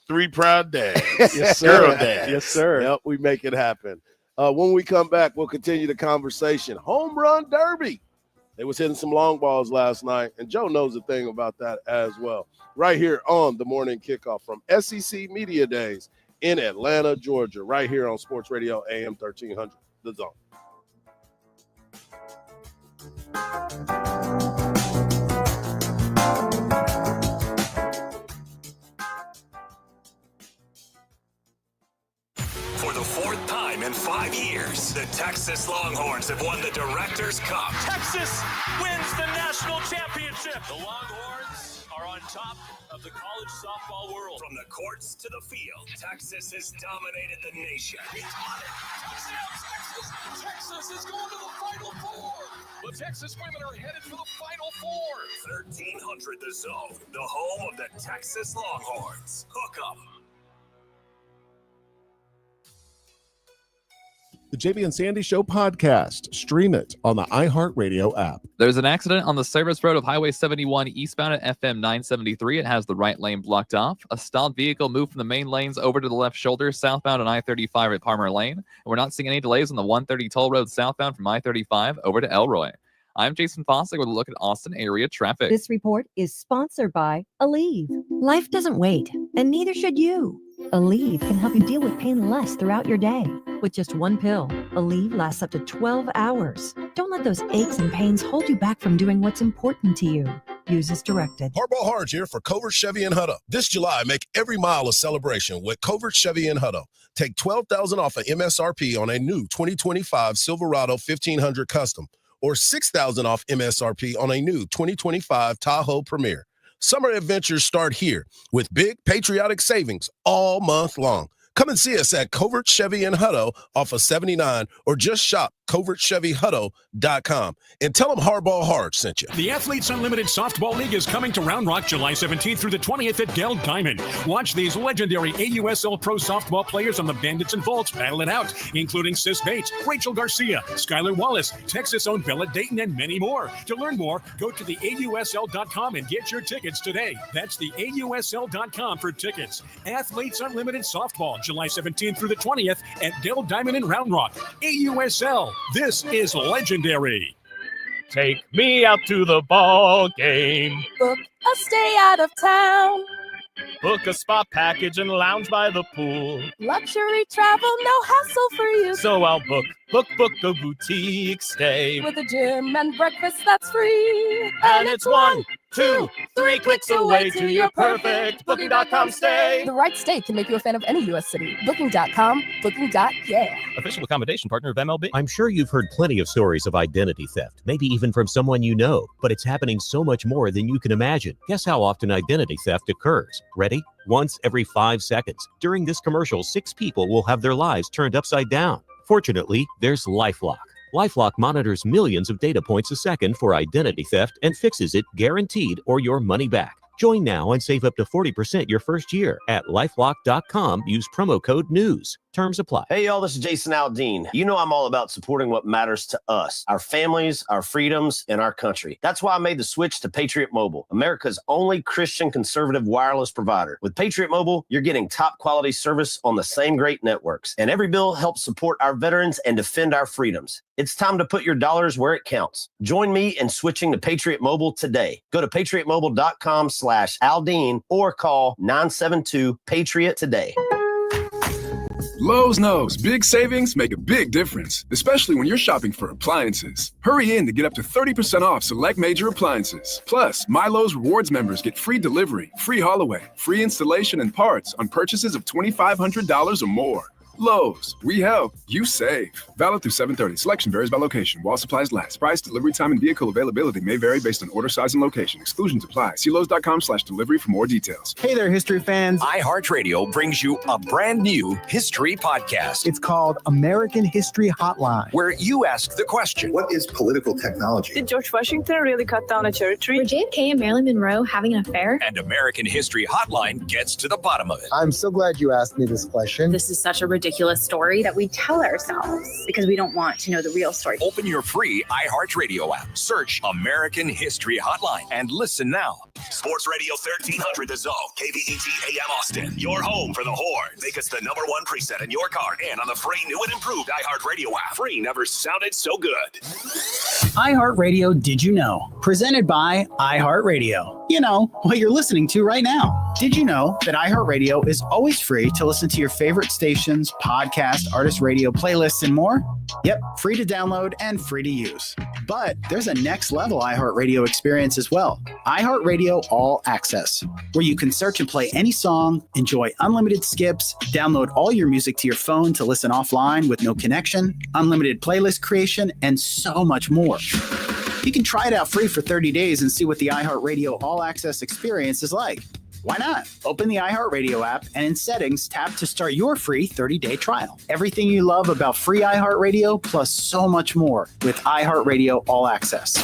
Three proud dads. Yes, sir. Girl dads. Yes, sir. Yep, we make it happen. When we come back, we'll continue the conversation. Home run derby. They was hitting some long balls last night, and Joe knows a thing about that as well. Right here on the Morning Kickoff from SEC Media Days in Atlanta, Georgia. Right here on Sports Radio AM 1300, The Zone. For the fourth time in 5 years, the Texas Longhorns have won the Directors' Cup. Texas wins the national championship. The Longhorns are on top of the college softball world. From the courts to the field, Texas has dominated the nation. Texas is going to the Final Four. The Texas women are headed for the Final Four. 1300 The Zone, the home of the Texas Longhorns. Hook 'em. The JB and Sandy Show podcast. Stream it on the iHeartRadio app. There's an accident on the service road of Highway 71 eastbound at FM 973. It has the right lane blocked off. A stalled vehicle moved from the main lanes over to the left shoulder southbound on I-35 at Palmer Lane. And we're not seeing any delays on the 130 toll road southbound from I-35 over to Elroy. I'm Jason Fossick with a look at Austin area traffic. This report is sponsored by Aleve. Life doesn't wait, and neither should you. Aleve can help you deal with pain less throughout your day. With just one pill, Aleve lasts up to 12 hours. Don't let those aches and pains hold you back from doing what's important to you. Use as directed. Hardball Hardge here for Covert Chevy in Hutto. This July, make every mile a celebration with Covert Chevy in Hutto. Take $12,000 off of MSRP on a new 2025 Silverado 1500 Custom, or $6,000 off MSRP on a new 2025 Tahoe Premier. Summer adventures start here with big patriotic savings all month long. Come and see us at Covert Chevy in Hutto off of 79, or just shop covertchevyhutto.com and tell them Hardball Hardge sent you. The Athletes Unlimited Softball League is coming to Round Rock July 17th through the 20th at Dell Diamond. Watch these legendary AUSL Pro softball players on the Bandits and Vaults battle it out, including Sis Bates, Rachel Garcia, Skylar Wallace, Texas-owned Bella Dayton, and many more. To learn more, go to the AUSL.com and get your tickets today. That's the AUSL.com for tickets. Athletes Unlimited Softball, July 17th through the 20th at Dell Diamond in Round Rock. AUSL. This is legendary. Take me out to the ball game. Book a stay out of town. Book a spa package and lounge by the pool. Luxury travel, no hassle for you. So I'll book a boutique stay. With a gym and breakfast that's free. And it's one 2, 3 clicks away to your perfect Booking.com stay. The right stay can make you a fan of any U.S. city. Booking.com, Booking.yeah. Official accommodation partner of MLB. I'm sure you've heard plenty of stories of identity theft, maybe even from someone you know, but it's happening so much more than you can imagine. Guess how often identity theft occurs? Ready? Once every 5 seconds. During this commercial, 6 people will have their lives turned upside down. Fortunately, there's LifeLock. LifeLock monitors millions of data points a second for identity theft and fixes it guaranteed or your money back. Join now and save up to 40% your first year at LifeLock.com. Use promo code NEWS. Terms apply. Hey, y'all, this is Jason Aldean. You know I'm all about supporting what matters to us, our families, our freedoms, and our country. That's why I made the switch to Patriot Mobile, America's only Christian conservative wireless provider. With Patriot Mobile, you're getting top quality service on the same great networks, and every bill helps support our veterans and defend our freedoms. It's time to put your dollars where it counts. Join me in switching to Patriot Mobile today. Go to patriotmobile.com/Aldean or call 972-PATRIOT today. Lowe's knows big savings make a big difference, especially when you're shopping for appliances. Hurry in to get up to 30% off select major appliances. Plus, My Lowe's Rewards members get free delivery, free haul away, free installation and parts on purchases of $2,500 or more. Lowe's, we help, you save. Valid through 7/30. Selection varies by location. While supplies last. Price, delivery time, and vehicle availability may vary based on order size and location. Exclusions apply. See Lowe's.com/delivery for more details. Hey there, history fans. iHeartRadio brings you a brand new history podcast. It's called American History Hotline, where you ask the question, what is political technology? Did George Washington really cut down a cherry tree? Were JFK and Marilyn Monroe having an affair? And American History Hotline gets to the bottom of it. I'm so glad you asked me this question. This is such a ridiculous story that we tell ourselves because we don't want to know the real story. Open your free iHeartRadio app. Search American History Hotline and listen now. Sports Radio 1300 The Zone, KVET AM Austin. Your home for the Horn. Make us the #1 preset in your car and on the free new and improved iHeartRadio app. Free never sounded so good. iHeartRadio Did You Know? Presented by iHeartRadio. You know, what you're listening to right now. Did you know that iHeartRadio is always free to listen to your favorite stations, podcasts, artist radio playlists, and more? Yep, free to download and free to use. But there's a next level iHeartRadio experience as well. iHeartRadio All Access, where you can search and play any song, enjoy unlimited skips, download all your music to your phone to listen offline with no connection, unlimited playlist creation, and so much more. You can try it out free for 30 days and see what the iHeartRadio All Access experience is like. Why not? Open the iHeartRadio app and in settings, tap to start your free 30-day trial. Everything you love about free iHeartRadio plus so much more with iHeartRadio All Access.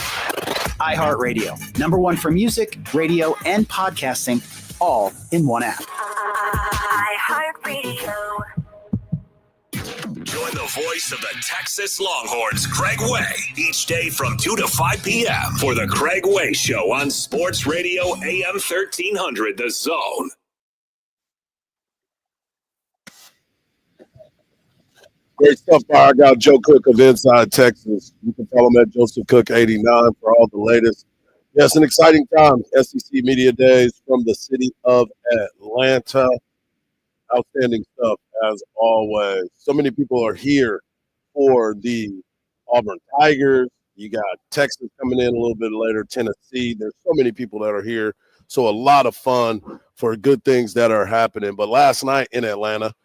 iHeartRadio, #1 for music, radio, and podcasting, all in one app. iHeartRadio. Join the voice of the Texas Longhorns, Craig Way, each day from 2 to 5 p.m. for the Craig Way Show on Sports Radio AM 1300 The Zone. Great stuff by our guy Joe Cook of Inside Texas. You can follow him at Joseph Cook 89 for all the latest. Yes, an exciting time. SEC Media Days from the city of Atlanta. Outstanding stuff as always. So many people are here for the Auburn Tigers. You got Texas coming in a little bit later, Tennessee. There's so many people that are here. So a lot of fun for good things that are happening. But last night in Atlanta,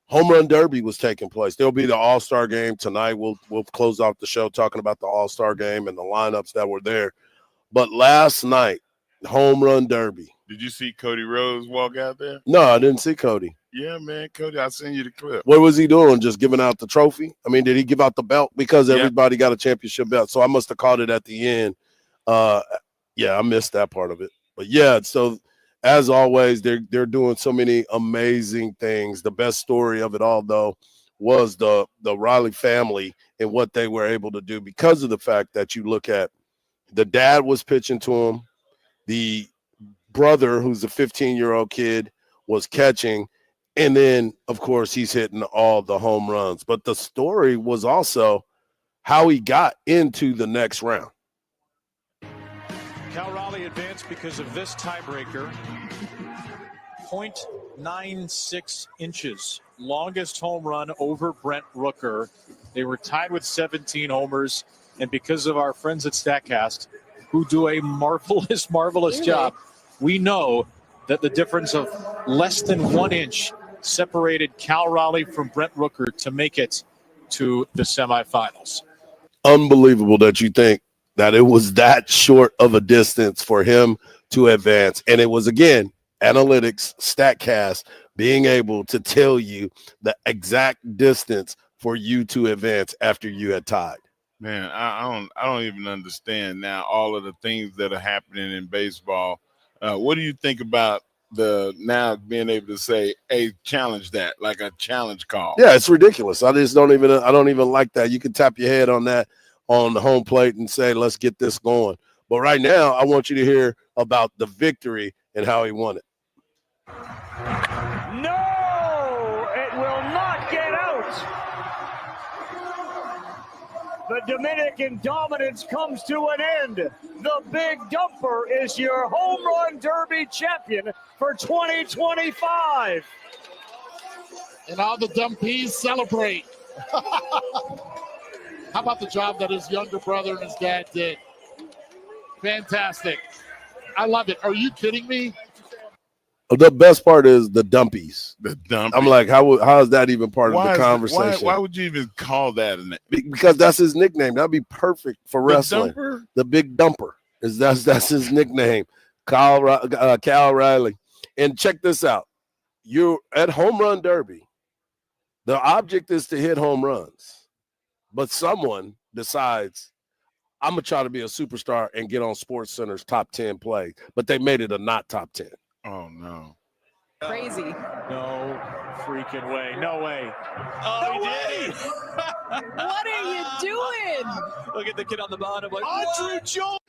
Home Run Derby was taking place. There'll be the All-Star game tonight. We'll close off the show talking about the All-Star game and the lineups that were there. But last night, Home Run Derby. Did you see Cody Rhodes walk out there? No, I didn't see Cody. Yeah, man, Cody, I sent you the clip. What was he doing? Just giving out the trophy? I mean, did he give out the belt? Because everybody got a championship belt. So I must have caught it at the end. Yeah, I missed that part of it. But yeah, so as always, they're doing so many amazing things. The best story of it all, though, was the Riley family and what they were able to do because of the fact that you look at the dad was pitching to him, the brother, who's a 15-year-old kid, was catching, and then, of course, he's hitting all the home runs. But the story was also how he got into the next round. Cal Raleigh advanced because of this tiebreaker. 0.96 inches. Longest home run over Brent Rooker. They were tied with 17 homers. And because of our friends at StatCast, who do a marvelous, marvelous job. We know that the difference of less than 1 inch separated Cal Raleigh from Brent Rooker to make it to the semifinals. Unbelievable that you think that it was that short of a distance for him to advance. And it was, again, analytics, StatCast, being able to tell you the exact distance for you to advance after you had tied. Man, I don't even understand now all of the things that are happening in baseball. What do you think about the now being able to say, hey, challenge that, like a challenge call? Yeah, it's ridiculous. I don't even like that. You can tap your head on that on the home plate and say, let's get this going. But right now, I want you to hear about the victory and how he won it. No, it will not get out. The Dominican dominance comes to an end. The Big Dumper is your home run derby champion for 2025. And all the dumpies celebrate. How about the job that his younger brother and his dad did? Fantastic. I love it. Are you kidding me? The best part is the dumpies. The dumpies. I'm like, how is that even part of the conversation? Why would you even call that a name? Because that's his nickname. That'd be perfect for wrestling. Dumper? The Big Dumper that's his nickname. Cal Riley. And check this out. You're at Home Run Derby. The object is to hit home runs. But someone decides, I'm going to try to be a superstar and get on SportsCenter's top 10 play. But they made it a not top 10. Oh, no. Crazy. No freaking way. No way. Oh, No he did. What are you doing? Look at the kid on the bottom. Like, Andrew Jones.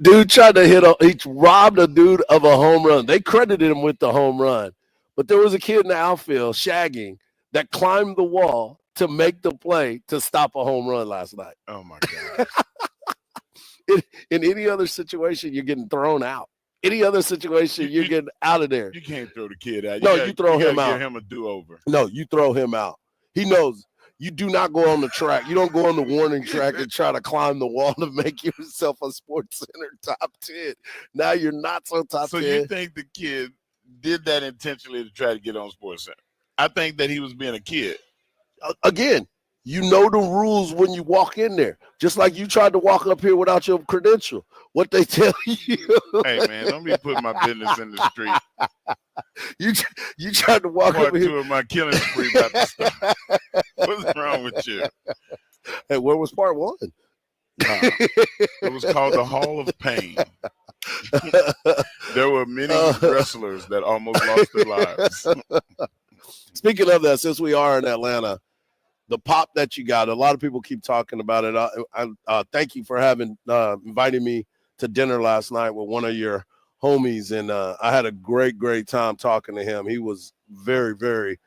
Dude tried to he robbed a dude of a home run. They credited him with the home run. But there was a kid in the outfield shagging that climbed the wall to make the play to stop a home run last night. Oh, my God. In any other situation, you're getting thrown out. Any other situation, you're getting out of there. You can't throw the kid out. You throw him out. Give him a do-over. No, you throw him out. He knows. You do not go on the track. You don't go on the warning track and try to climb the wall to make yourself a SportsCenter top 10. Now you're not so top 10. So you think the kid did that intentionally to try to get on SportsCenter? I think that he was being a kid. Again, you know the rules when you walk in there. Just like you tried to walk up here without your credential. What they tell you. Hey, man, don't be putting my business in the street. You tried to walk up here. Part 2 of my killing spree about to start. What's wrong with you? Hey, where was part 1? It was called the Hall of Pain. There were many wrestlers that almost lost their lives. Speaking of that, since we are in Atlanta, the pop that you got, a lot of people keep talking about it. I thank you for inviting me to dinner last night with one of your homies, and I had a great time talking to him. He was very, very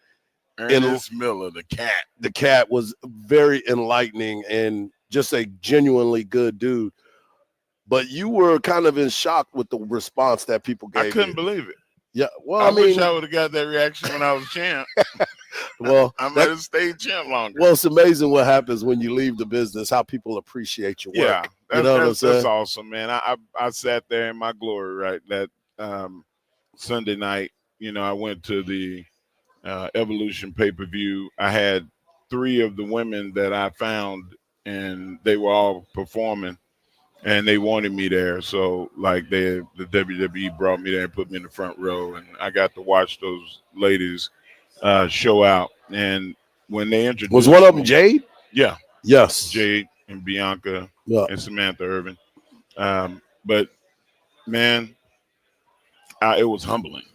Ernest Miller, the cat. The cat was very enlightening and just a genuinely good dude. But you were kind of in shock with the response that people gave. I couldn't believe it. Yeah, well, I wish I would have got that reaction when I was champ. Well, I might have stayed champ longer. Well, it's amazing what happens when you leave the business, how people appreciate your work. Yeah, that's awesome, man. I sat there in my glory, right? That Sunday night, I went to the Evolution pay-per-view. I had 3 of the women that I found, and they were all performing. And they wanted me there, so like the WWE brought me there and put me in the front row, and I got to watch those ladies show out. And when they introduced, was one of them Jade? Yeah, yes, Jade and Bianca and Samantha Irvin. But man, it was humbling.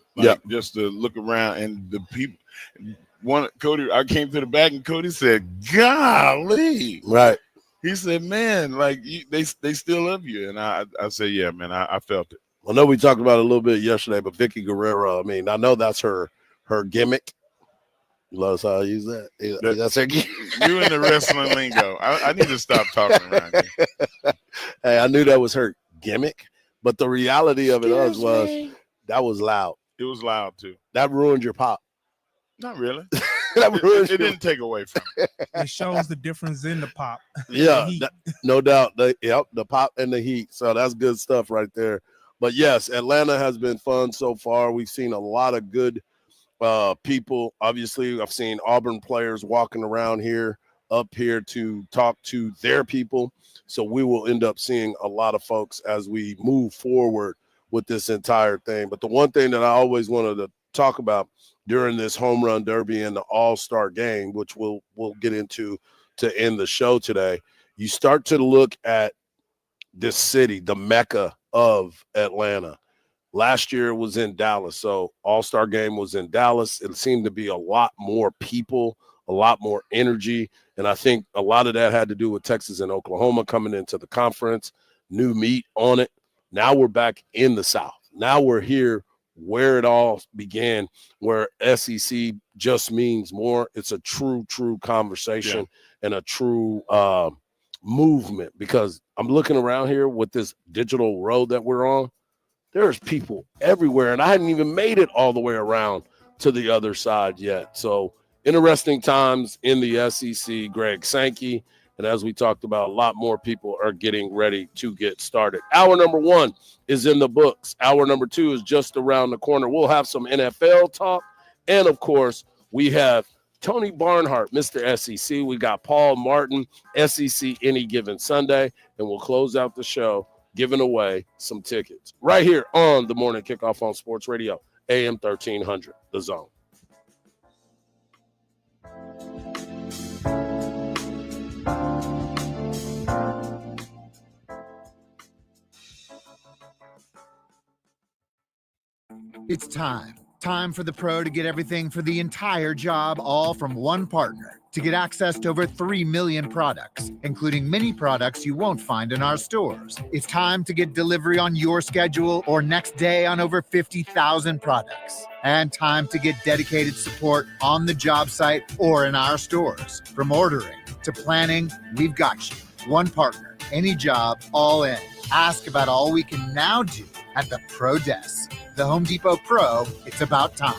Just to look around and the people. Cody, I came to the back and Cody said, "Golly!" Right. He said, "Man, like they still love you," and I said, "Yeah, man, I felt it." I know we talked about it a little bit yesterday, but Vicky Guerrero. I mean, I know that's her gimmick. You notice how I use that? That's her gimmick. You in the wrestling lingo. I need to stop talking around you. Hey, I knew that was her gimmick, but the reality of it was that was loud. It was loud too. That ruined your pop. Not really. It didn't take away from it. It shows the difference in the pop. Yeah, no doubt. The pop and the heat. So that's good stuff right there. But yes, Atlanta has been fun so far. We've seen a lot of good people. Obviously, I've seen Auburn players walking around here, up here to talk to their people. So we will end up seeing a lot of folks as we move forward with this entire thing. But the one thing that I always wanted to talk about during this home run derby and the all-star game, which we'll get into to end the show today, you start to look at this city, the Mecca of Atlanta. Last year it was in Dallas, so all-star game was in Dallas. It seemed to be a lot more people, a lot more energy, and I think a lot of that had to do with Texas and Oklahoma coming into the conference, new meat on it. Now we're back in the South. Now we're here where it all began, where SEC just means more. It's a true conversation and a true movement, because I'm looking around here with this digital road that we're on. There's people everywhere, and I hadn't even made it all the way around to the other side yet. So interesting times in the SEC. Greg Sankey, and as we talked about, a lot more people are getting ready to get started. Hour number 1 is in the books. Hour number 2 is just around the corner. We'll have some NFL talk. And, of course, we have Tony Barnhart, Mr. SEC. We got Paul Martin, SEC Any Given Sunday. And we'll close out the show giving away some tickets right here on the Morning Kickoff on Sports Radio, AM 1300, The Zone. It's time for the pro to get everything for the entire job, all from one partner, to get access to over 3 million products, including many products you won't find in our stores. It's time to get delivery on your schedule or next day on over 50,000 products. And time to get dedicated support on the job site or in our stores. From ordering to planning, we've got you. One partner, any job, all in. Ask about all we can now do at the Pro Desk. The Home Depot Pro, it's about time.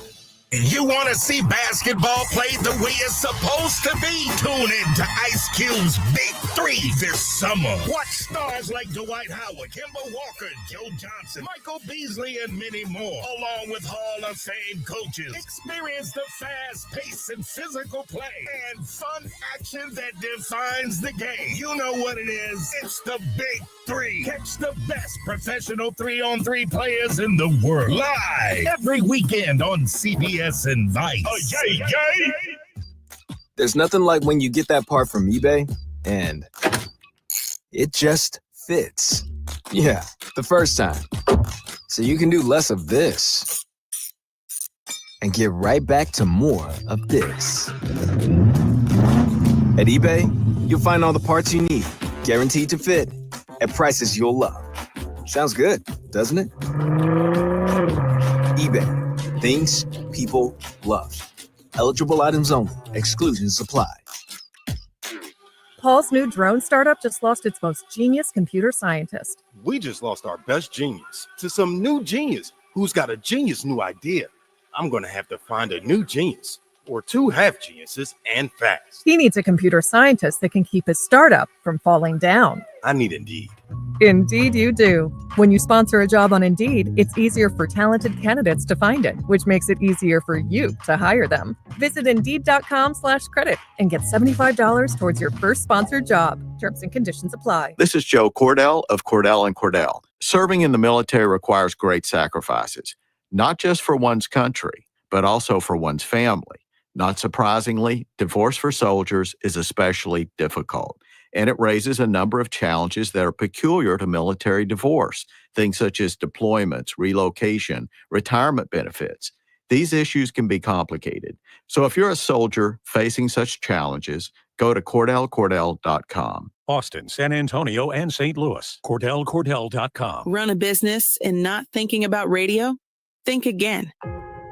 You want to see basketball played the way it's supposed to be? Tune in to Ice Cube's Big 3 this summer. Watch stars like Dwight Howard, Kemba Walker, Joe Johnson, Michael Beasley, and many more, along with Hall of Fame coaches. Experience the fast pace and physical play and fun action that defines the game. You know what it is. It's the Big 3. Catch the best professional 3-on-3 players in the world live every weekend on CBS and Vice. Oh, yay, yay! There's nothing like when you get that part from eBay and it just fits. Yeah, the first time. So you can do less of this and get right back to more of this. At eBay, you'll find all the parts you need, guaranteed to fit, at prices you'll love. Sounds good, doesn't it? eBay. Things people love. Eligible items only. Exclusions apply. Paul's new drone startup just lost its most genius computer scientist. We just lost our best genius to some new genius who's got a genius new idea. I'm going to have to find a new genius or two half geniuses and fast. He needs a computer scientist that can keep his startup from falling down. I need Indeed. Indeed you do. When you sponsor a job on Indeed, it's easier for talented candidates to find it, which makes it easier for you to hire them. Visit Indeed.com/credit and get $75 towards your first sponsored job. Terms and conditions apply. This is Joe Cordell of Cordell & Cordell. Serving in the military requires great sacrifices, not just for one's country, but also for one's family. Not surprisingly, divorce for soldiers is especially difficult, and it raises a number of challenges that are peculiar to military divorce, things such as deployments, relocation, retirement benefits. These issues can be complicated. So if you're a soldier facing such challenges, go to CordellCordell.com. Austin, San Antonio, and St. Louis. CordellCordell.com. Run a business and not thinking about radio? Think again.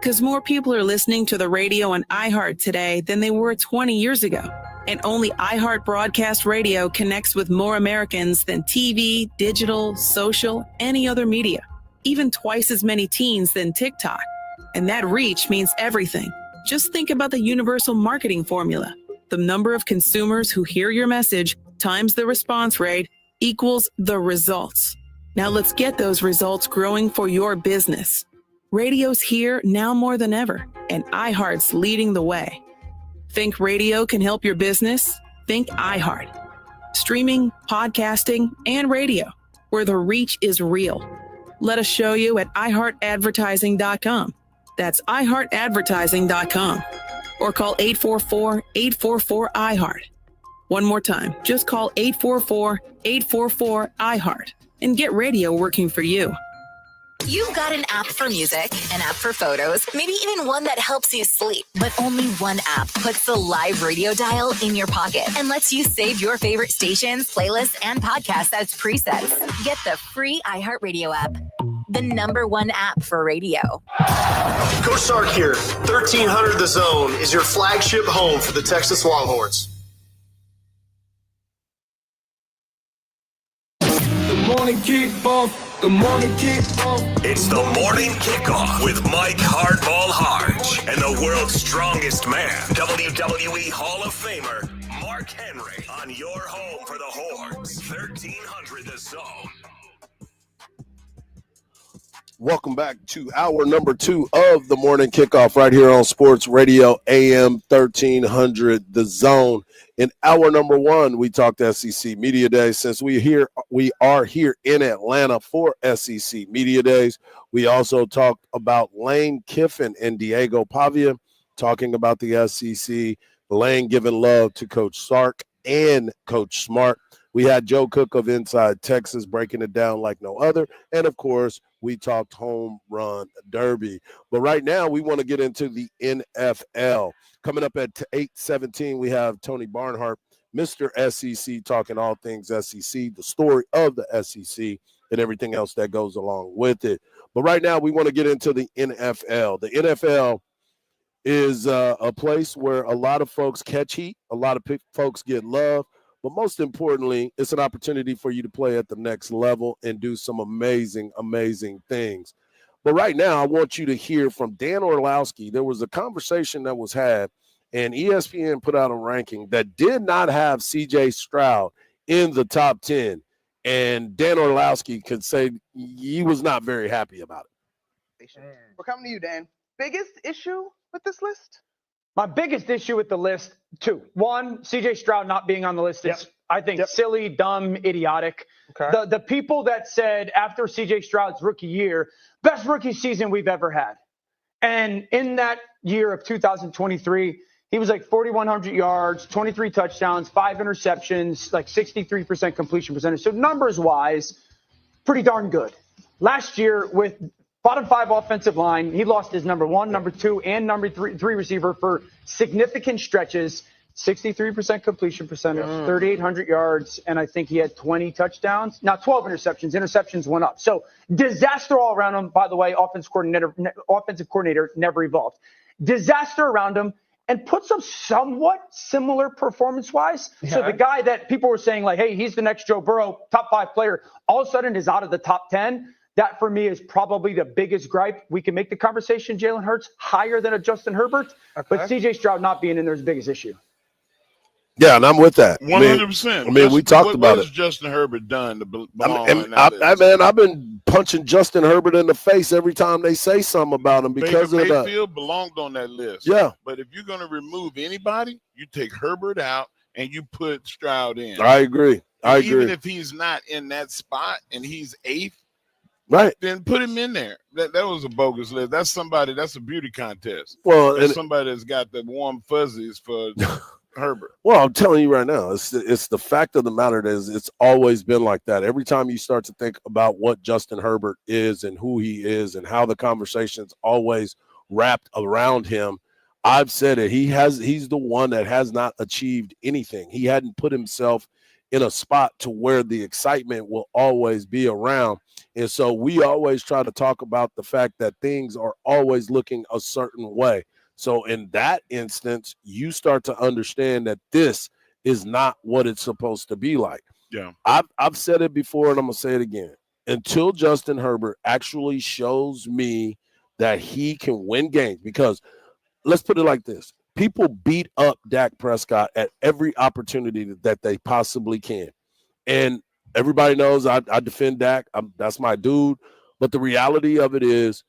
Because more people are listening to the radio and iHeart today than they were 20 years ago. And only iHeart Broadcast Radio connects with more Americans than TV, digital, social, any other media. Even twice as many teens than TikTok. And that reach means everything. Just think about the universal marketing formula. The number of consumers who hear your message times the response rate equals the results. Now let's get those results growing for your business. Radio's here now more than ever, and iHeart's leading the way. Think radio can help your business? Think iHeart. Streaming, podcasting, and radio, where the reach is real. Let us show you at iHeartAdvertising.com. That's iHeartAdvertising.com. Or call 844-844-iHeart. One more time, just call 844-844-iHeart and get radio working for you. You've got an app for music, an app for photos, maybe even one that helps you sleep. But only one app puts the live radio dial in your pocket and lets you save your favorite stations, playlists, and podcasts as presets. Get the free iHeartRadio app, the #1 app for radio. Coach Sark here. 1300 The Zone is your flagship home for the Texas Longhorns. Good morning, Kickoff. Good morning, Kickoff. It's the morning kickoff with Mike Hardball Hardge and the world's strongest man, WWE Hall of Famer Mark Henry, on your home for the Horns. 1300 The Zone. Welcome back to hour number 2 of the morning kickoff right here on Sports Radio AM 1300 The Zone. In hour number 1, we talked SEC Media Days. Since we are here in Atlanta for SEC Media Days, we also talked about Lane Kiffin and Diego Pavia talking about the SEC. Lane giving love to Coach Sark and Coach Smart. We had Joe Cook of Inside Texas breaking it down like no other. And, of course, we talked home run derby. But right now we want to get into the NFL. Coming up at 8:17, we have Tony Barnhart, Mr. SEC, talking all things SEC, the story of the SEC, and everything else that goes along with it. But right now we want to get into the NFL. The NFL is a place where a lot of folks catch heat, a lot of folks get love, but most importantly, it's an opportunity for you to play at the next level and do some amazing, amazing things. But right now, I want you to hear from Dan Orlowski. There was a conversation that was had, and ESPN put out a ranking that did not have C.J. Stroud in the top 10. And Dan Orlowski could say he was not very happy about it. We're coming to you, Dan. Biggest issue with this list? My biggest issue with the list, 2. 1, C.J. Stroud not being on the list is, I think, silly, dumb, idiotic. Okay. The people that said after C.J. Stroud's rookie year, best rookie season we've ever had. And in that year of 2023, he was like 4,100 yards, 23 touchdowns, 5 interceptions, like 63% completion percentage. So numbers-wise, pretty darn good. Last year with bottom 5 offensive line, he lost his number 1, number 2, and number 3 receiver for significant stretches. 63% completion percentage, 3,800 yards, and I think he had 20 touchdowns. Now 12 interceptions. Interceptions went up. So disaster all around him. By the way, offensive coordinator never evolved. Disaster around him, and puts up somewhat similar performance-wise. Yeah. So the guy that people were saying, like, hey, he's the next Joe Burrow, top 5 player, all of a sudden is out of the top 10. That, for me, is probably the biggest gripe. We can make the conversation Jalen Hurts higher than a Justin Herbert, but C.J. Stroud not being in there is the biggest issue. Yeah, and I'm with that. 100%. I mean, we talked about what it. has Justin Herbert done to belong And in that list? man, I've been punching Justin Herbert in the face every time they say something about him because Baker of that. Mayfield belonged on that list. Yeah. But if you're going to remove anybody, you take Herbert out and you put Stroud in. I agree. Even if he's not in that spot and he's 8th, right, then put him in there. That was a bogus list. That's somebody. That's a beauty contest. Well, that's and somebody that's got the warm fuzzies for Herbert. Well, I'm telling you right now, it's the fact of the matter is it's always been like that. Every time you start to think about what Justin Herbert is and who he is and how the conversation's always wrapped around him, I've said it. He's the one that has not achieved anything. He hadn't put himself in a spot to where the excitement will always be around. And so we always try to talk about the fact that things are always looking a certain way. So in that instance, you start to understand that this is not what it's supposed to be like. Yeah. I've said it before and I'm going to say it again. Until Justin Herbert actually shows me that he can win games, because let's put it like this. People beat up Dak Prescott at every opportunity that they possibly can. And everybody knows I defend Dak. That's my dude. But the reality of it is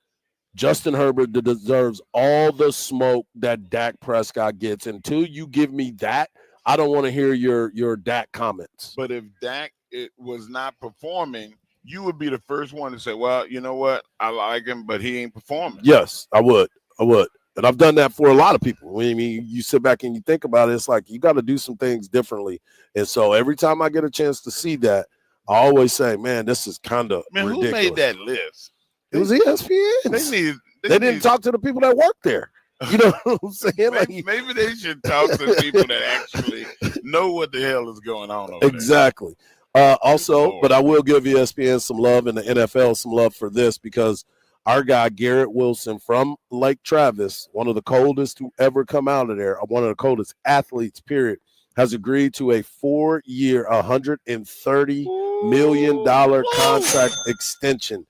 Justin Herbert deserves all the smoke that Dak Prescott gets. Until you give me that, I don't want to hear your Dak comments. But if Dak was not performing, you would be the first one to say, well, you know what? I like him, but he ain't performing. Yes, I would. And I've done that for a lot of people. I mean, you sit back and you think about it, it's like you got to do some things differently. And so every time I get a chance to see that, I always say, man, this is kind of ridiculous. Who made that list? It was ESPN. They didn't talk to the people that work there. You know what I'm saying? Maybe they should talk to people that actually know what the hell is going on over exactly. Also, but I will give ESPN some love and the NFL some love for this, because our guy, Garrett Wilson from Lake Travis, one of the coldest to ever come out of there, one of the coldest athletes, period, has agreed to a 4-year, $130 million contract extension.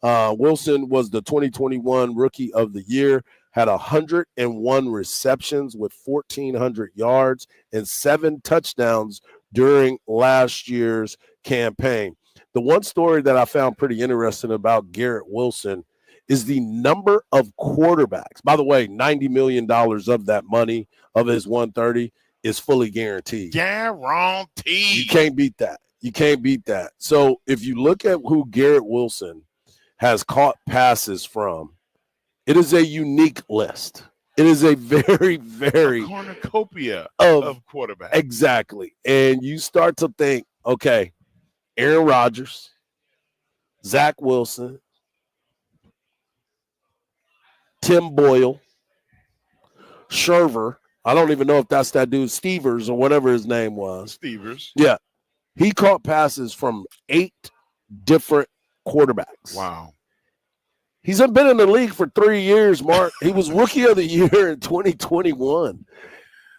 Wilson was the 2021 Rookie of the Year, had 101 receptions with 1,400 yards and 7 touchdowns during last year's campaign. The one story that I found pretty interesting about Garrett Wilson is the number of quarterbacks. By the way, $90 million of that money, of his 130, is fully guaranteed. Guaranteed. You can't beat that. So if you look at who Garrett Wilson has caught passes from, it is a unique list. It is a very, very cornucopia of quarterbacks. Exactly. And you start to think, okay, Aaron Rodgers, Zach Wilson, Tim Boyle, Sherver. I don't even know if that's that dude, Stevers or whatever his name was. Stevers. Yeah. He caught passes from 8 different quarterbacks. Wow. He's been in the league for 3 years, Mark. He was Rookie of the Year in 2021.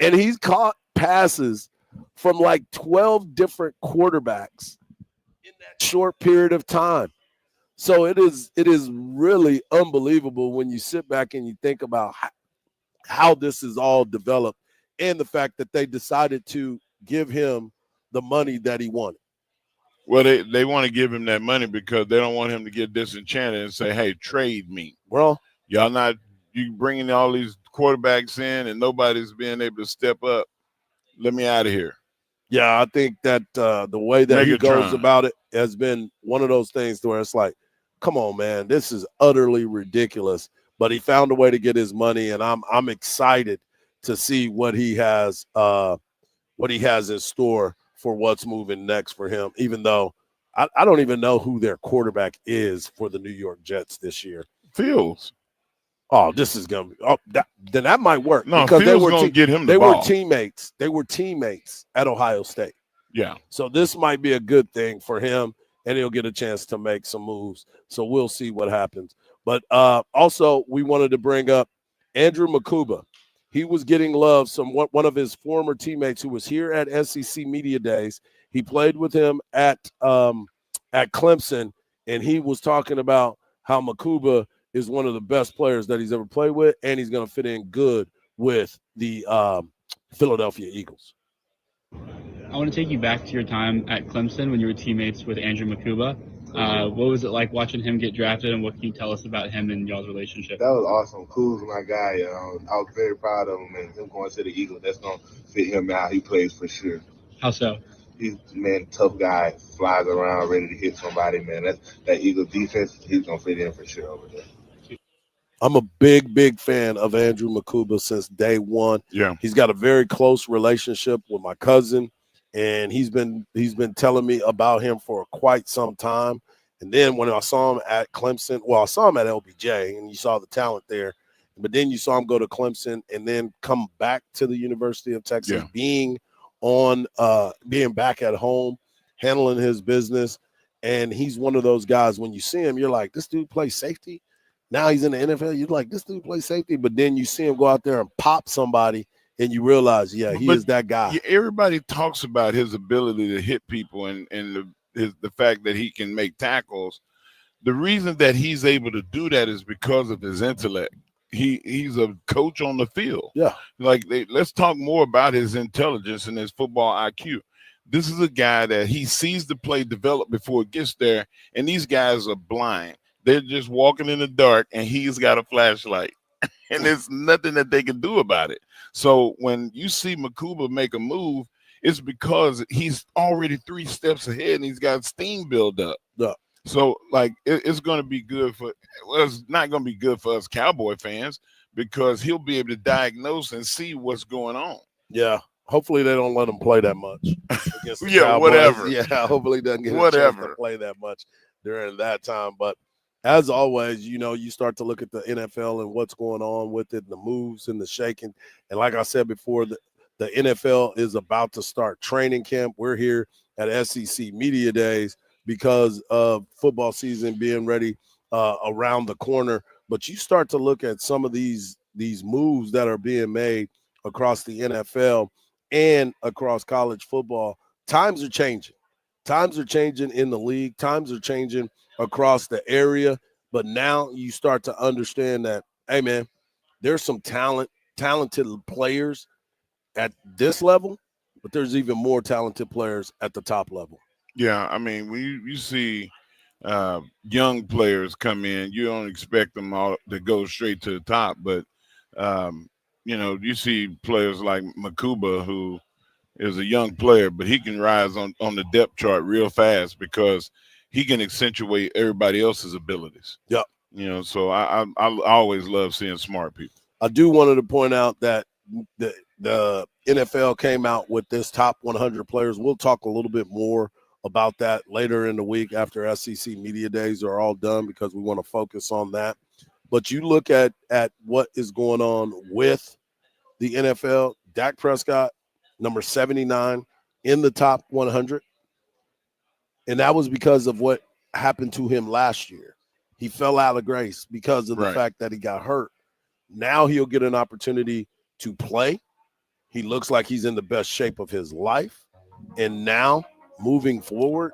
And he's caught passes from like 12 different quarterbacks in that short period of time. So it is really unbelievable when you sit back and you think about how this is all developed, and the fact that they decided to give him the money that he wanted. Well, they want to give him that money because they don't want him to get disenchanted and say, hey, trade me. Well, you bringing all these quarterbacks in and nobody's being able to step up. Let me out of here. Yeah, I think that the way that he goes about it has been one of those things where it's like, come on, man, this is utterly ridiculous. But he found a way to get his money, and I'm excited to see what he has in store for what's moving next for him, even though I don't even know who their quarterback is for the New York Jets this year. Fields. Oh, this is gonna be then that might work. No, because Fields gonna get him the ball. They were teammates at Ohio State. Yeah. So this might be a good thing for him, and he'll get a chance to make some moves. So we'll see what happens. But also, we wanted to bring up Andrew Makuba. He was getting love from one of his former teammates who was here at SEC Media Days. He played with him at Clemson, and he was talking about how Makuba is one of the best players that he's ever played with, and he's going to fit in good with the Philadelphia Eagles. I want to take you back to your time at Clemson when you were teammates with Andrew Makuba. What was it like watching him get drafted, and what can you tell us about him and y'all's relationship? That was awesome. Cool's my guy. I was very proud of him, and him going to the Eagles, that's going to fit him out. He plays for sure. How so? He's, man, tough guy, flies around, ready to hit somebody, man. That Eagles defense, he's going to fit in for sure over there. I'm a big fan of Andrew Makuba since day one. Yeah. He's got a very close relationship with my cousin, and he's been telling me about him for quite some time. And then when I saw him at Clemson, well, I saw him at LBJ, and you saw the talent there. But then you saw him go to Clemson and then come back to the University of Texas, being back at home, handling his business. And he's one of those guys, when you see him, you're like, this dude plays safety. Now he's in the NFL. You're like, this dude plays safety. But then you see him go out there and pop somebody, and you realize, he is that guy. Everybody talks about his ability to hit people and the fact that he can make tackles. The reason that he's able to do that is because of his intellect. he's a coach on the field. Yeah. Like let's talk more about his intelligence and his football IQ. This is a guy that he sees the play develop before it gets there, and these guys are blind. They're just walking in the dark, and he's got a flashlight, and there's nothing that they can do about it. So when you see Makuba make a move, it's because he's already 3 steps ahead, and he's got steam build up. Yeah. So, like, it's going to be good it's not going to be good for us Cowboy fans because he'll be able to diagnose and see what's going on. Yeah. Hopefully they don't let him play that much against the Yeah, Cowboys. whatever. Yeah, hopefully he doesn't get a chance to play that much during that time. But as always, you start to look at the NFL and what's going on with it, the moves and the shaking. And like I said before, the NFL is about to start training camp. We're here at SEC Media Days because of football season being ready around the corner. But you start to look at some of these moves that are being made across the NFL and across college football. Times are changing. Times are changing in the league. Times are changing across the area. But now you start to understand that, hey, man, there's some talented players at this level, but there's even more talented players at the top level. Yeah, I mean, when you see young players come in, you don't expect them all to go straight to the top, but you see players like Makuba, who is a young player, but he can rise on the depth chart real fast because he can accentuate everybody else's abilities. Yep. So I always love seeing smart people. I do wanted to point out that the NFL came out with this top 100 players. We'll talk a little bit more about that later in the week after SEC Media Days are all done because we want to focus on that. But you look at what is going on with the NFL. Dak Prescott, number 79 in the top 100. And that was because of what happened to him last year. He fell out of grace because of the fact that he got hurt. Now he'll get an opportunity to play. He looks like he's in the best shape of his life. And now, moving forward,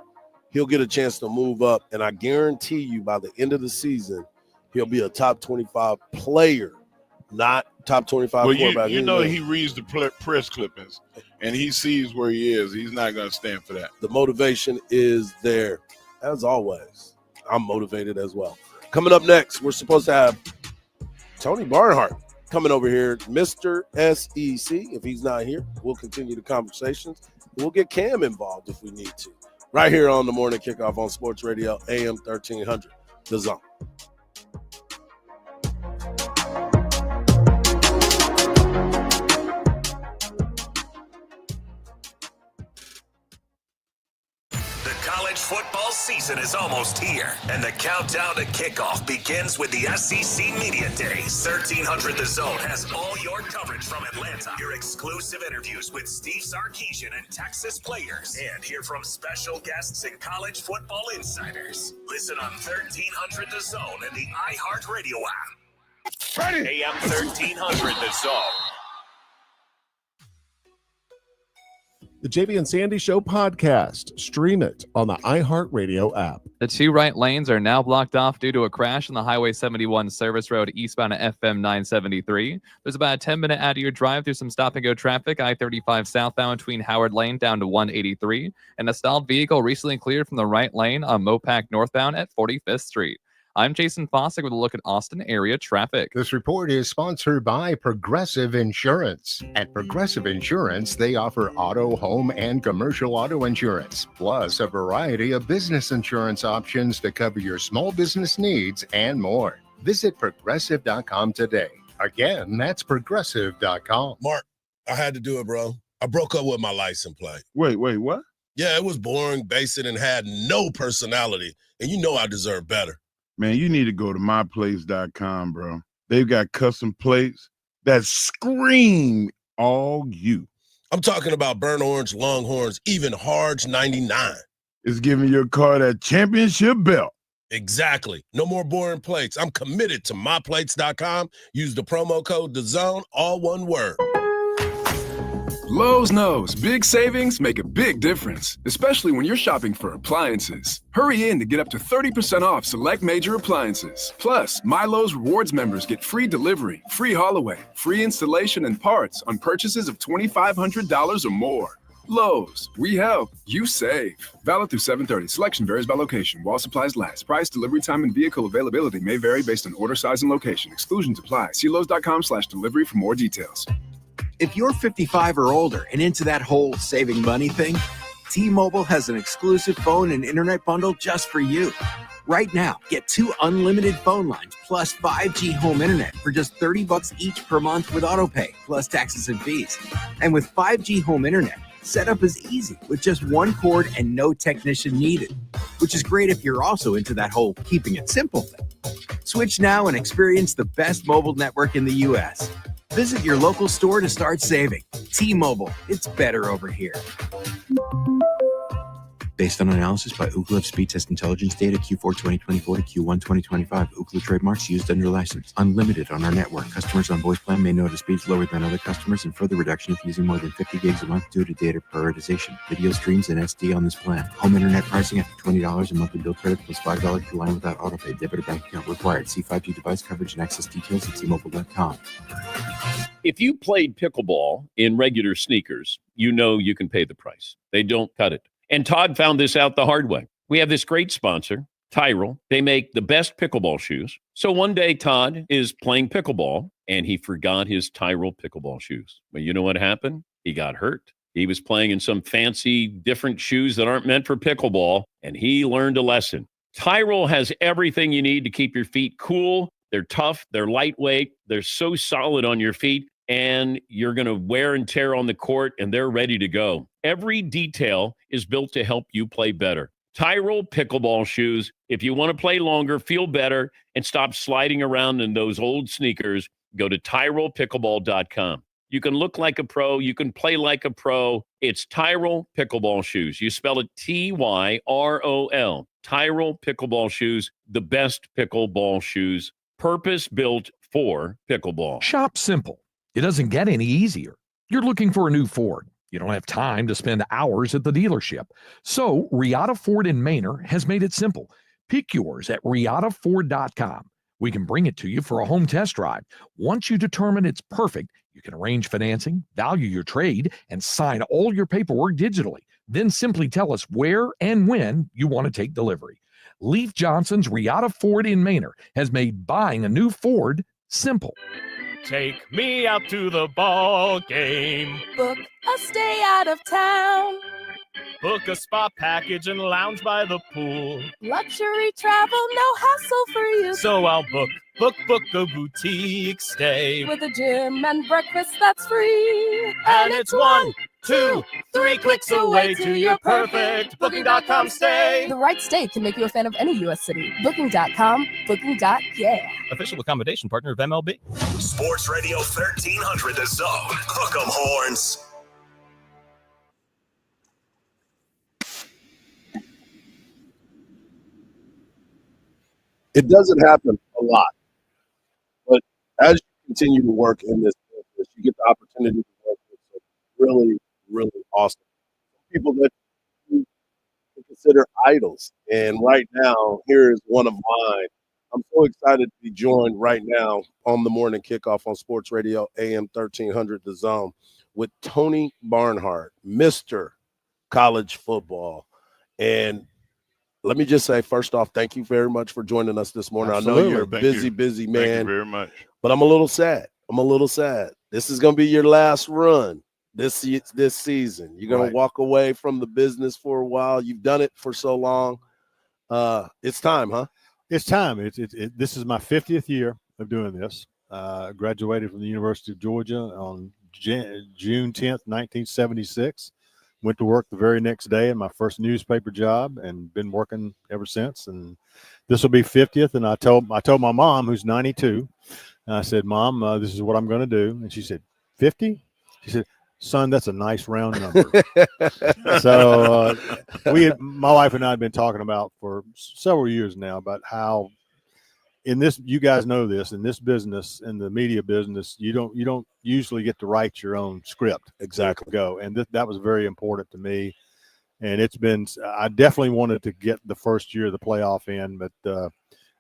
he'll get a chance to move up. And I guarantee you by the end of the season, he'll be a top 25 player, not top 25 quarterback. He reads the press clippings, and he sees where he is. He's not going to stand for that. The motivation is there. As always, I'm motivated as well. Coming up next, we're supposed to have Tony Barnhart coming over here, Mr. SEC. If he's not here, we'll continue the conversations. We'll get Cam involved if we need to. Right here on the Morning Kickoff on Sports Radio, AM 1300, The Zone. Football season is almost here, and the countdown to kickoff begins with the SEC Media Days. 1300 The Zone has all your coverage from Atlanta, your exclusive interviews with Steve Sarkisian and Texas players, and hear from special guests and college football insiders. Listen on 1300 The Zone and the iHeartRadio app. Ready? AM 1300 The Zone. The JV and Sandy Show podcast. Stream it on the iHeartRadio app. The 2 right lanes are now blocked off due to a crash on the Highway 71 service road eastbound at FM 973. There's about a 10-minute out of your drive through some stop-and-go traffic. I-35 southbound between Howard Lane down to 183. And a stalled vehicle recently cleared from the right lane on Mopac northbound at 45th Street. I'm Jason Fossick with a look at Austin area traffic. This report is sponsored by Progressive Insurance. At Progressive Insurance, they offer auto, home, and commercial auto insurance, plus a variety of business insurance options to cover your small business needs and more. Visit Progressive.com today. Again, that's Progressive.com. Mark, I had to do it, bro. I broke up with my license plate. Wait, what? Yeah, it was boring, basic, and had no personality. And you know I deserve better. Man, you need to go to myplace.com, bro. They've got custom plates that scream all you. I'm talking about burnt orange, Longhorns, even Hardge 99. It's giving your car that championship belt. Exactly. No more boring plates. I'm committed to myplates.com. Use the promo code DAZONE, all one word. Lowe's knows big savings make a big difference, especially when you're shopping for appliances. Hurry in to get up to 30% off select major appliances. Plus, My Lowe's Rewards members get free delivery, free haul away, free installation and parts on purchases of $2,500 or more. Lowe's, we help, you save. Valid through 7/30. Selection varies by location. While supplies last. Price, delivery time, and vehicle availability may vary based on order size and location. Exclusions apply. See Lowe's.com/delivery for more details. If you're 55 or older and into that whole saving money thing, T-Mobile has an exclusive phone and internet bundle just for you. Right now, get 2 unlimited phone lines plus 5G home internet for just $30 each per month with autopay, plus taxes and fees. And with 5G home internet, setup is easy with just one cord and no technician needed, which is great if you're also into that whole keeping it simple thing. Switch now and experience the best mobile network in the U.S. Visit your local store to start saving. T-Mobile, it's better over here. Based on analysis by Ookla Speed Test Intelligence data Q4 2024 to Q1 2025. Ookla trademarks used under license. Unlimited on our network. Customers on voice plan may notice speeds lower than other customers and further reduction if using more than 50 gigs a month due to data prioritization. Video streams and SD on this plan. Home internet pricing after $20 a monthly bill credit plus $5 per line without autopay. Debit or bank account required. See 5G device coverage and access details at T-Mobile.com. If you played pickleball in regular sneakers, you know you can pay the price. They don't cut it. And Todd found this out the hard way. We have this great sponsor, Tyrell. They make the best pickleball shoes. So one day Todd is playing pickleball and he forgot his Tyrell pickleball shoes. Well, you know what happened? He got hurt. He was playing in some fancy different shoes that aren't meant for pickleball, and he learned a lesson. Tyrell has everything you need to keep your feet cool. They're tough. They're lightweight. They're so solid on your feet. And you're going to wear and tear on the court, and they're ready to go. Every detail is built to help you play better. Tyrell pickleball shoes. If you want to play longer, feel better, and stop sliding around in those old sneakers, go to TyrellPickleball.com. You can look like a pro. You can play like a pro. It's Tyrell pickleball shoes. You spell it Tyrol. Tyrell pickleball shoes, the best pickleball shoes, purpose-built for pickleball. Shop simple. It doesn't get any easier. You're looking for a new Ford. You don't have time to spend hours at the dealership. So Riata Ford in Manor has made it simple. Pick yours at RiataFord.com. We can bring it to you for a home test drive. Once you determine it's perfect, you can arrange financing, value your trade, and sign all your paperwork digitally. Then simply tell us where and when you want to take delivery. Leif Johnson's Riata Ford in Manor has made buying a new Ford simple. Take me out to the ball game. Book a stay out of town. Book a spa package and lounge by the pool. Luxury travel, no hassle for you. So I'll book a boutique stay. With a gym and breakfast that's free. And it's 1, 2, 3 clicks away to your perfect Booking.com stay. The right stay can make you a fan of any U.S. city. Booking.com, Booking.yeah. Official accommodation partner of MLB. Sports Radio 1300 The Zone. Hook 'em horns. It doesn't happen a lot, but as you continue to work in this business, you get the opportunity to work with some really, really awesome people that you consider idols. And right now, here is one of mine. I'm so excited to be joined right now on the morning kickoff on Sports Radio AM 1300 The Zone with Tony Barnhart, Mr. College Football. And let me just say, first off, thank you very much for joining us this morning. Absolutely. I know you're a busy man. Thank you very much. But I'm a little sad. This is going to be your last run this season. You're going to walk away from the business for a while. You've done it for so long. It's time, huh? It's time. This is my 50th year of doing this. Graduated from the University of Georgia on June 10th, 1976. Went to work the very next day in my first newspaper job and been working ever since. And this will be 50th. And I told my mom, who's 92, and I said, Mom, this is what I'm going to do. And she said, 50? She said, son, that's a nice round number. So my wife and I have been talking about for several years now about how in this, you guys know this, in this business, in the media business, you don't usually get to write your own script. Exactly. Go. And that was very important to me. And I definitely wanted to get the first year of the playoff in, but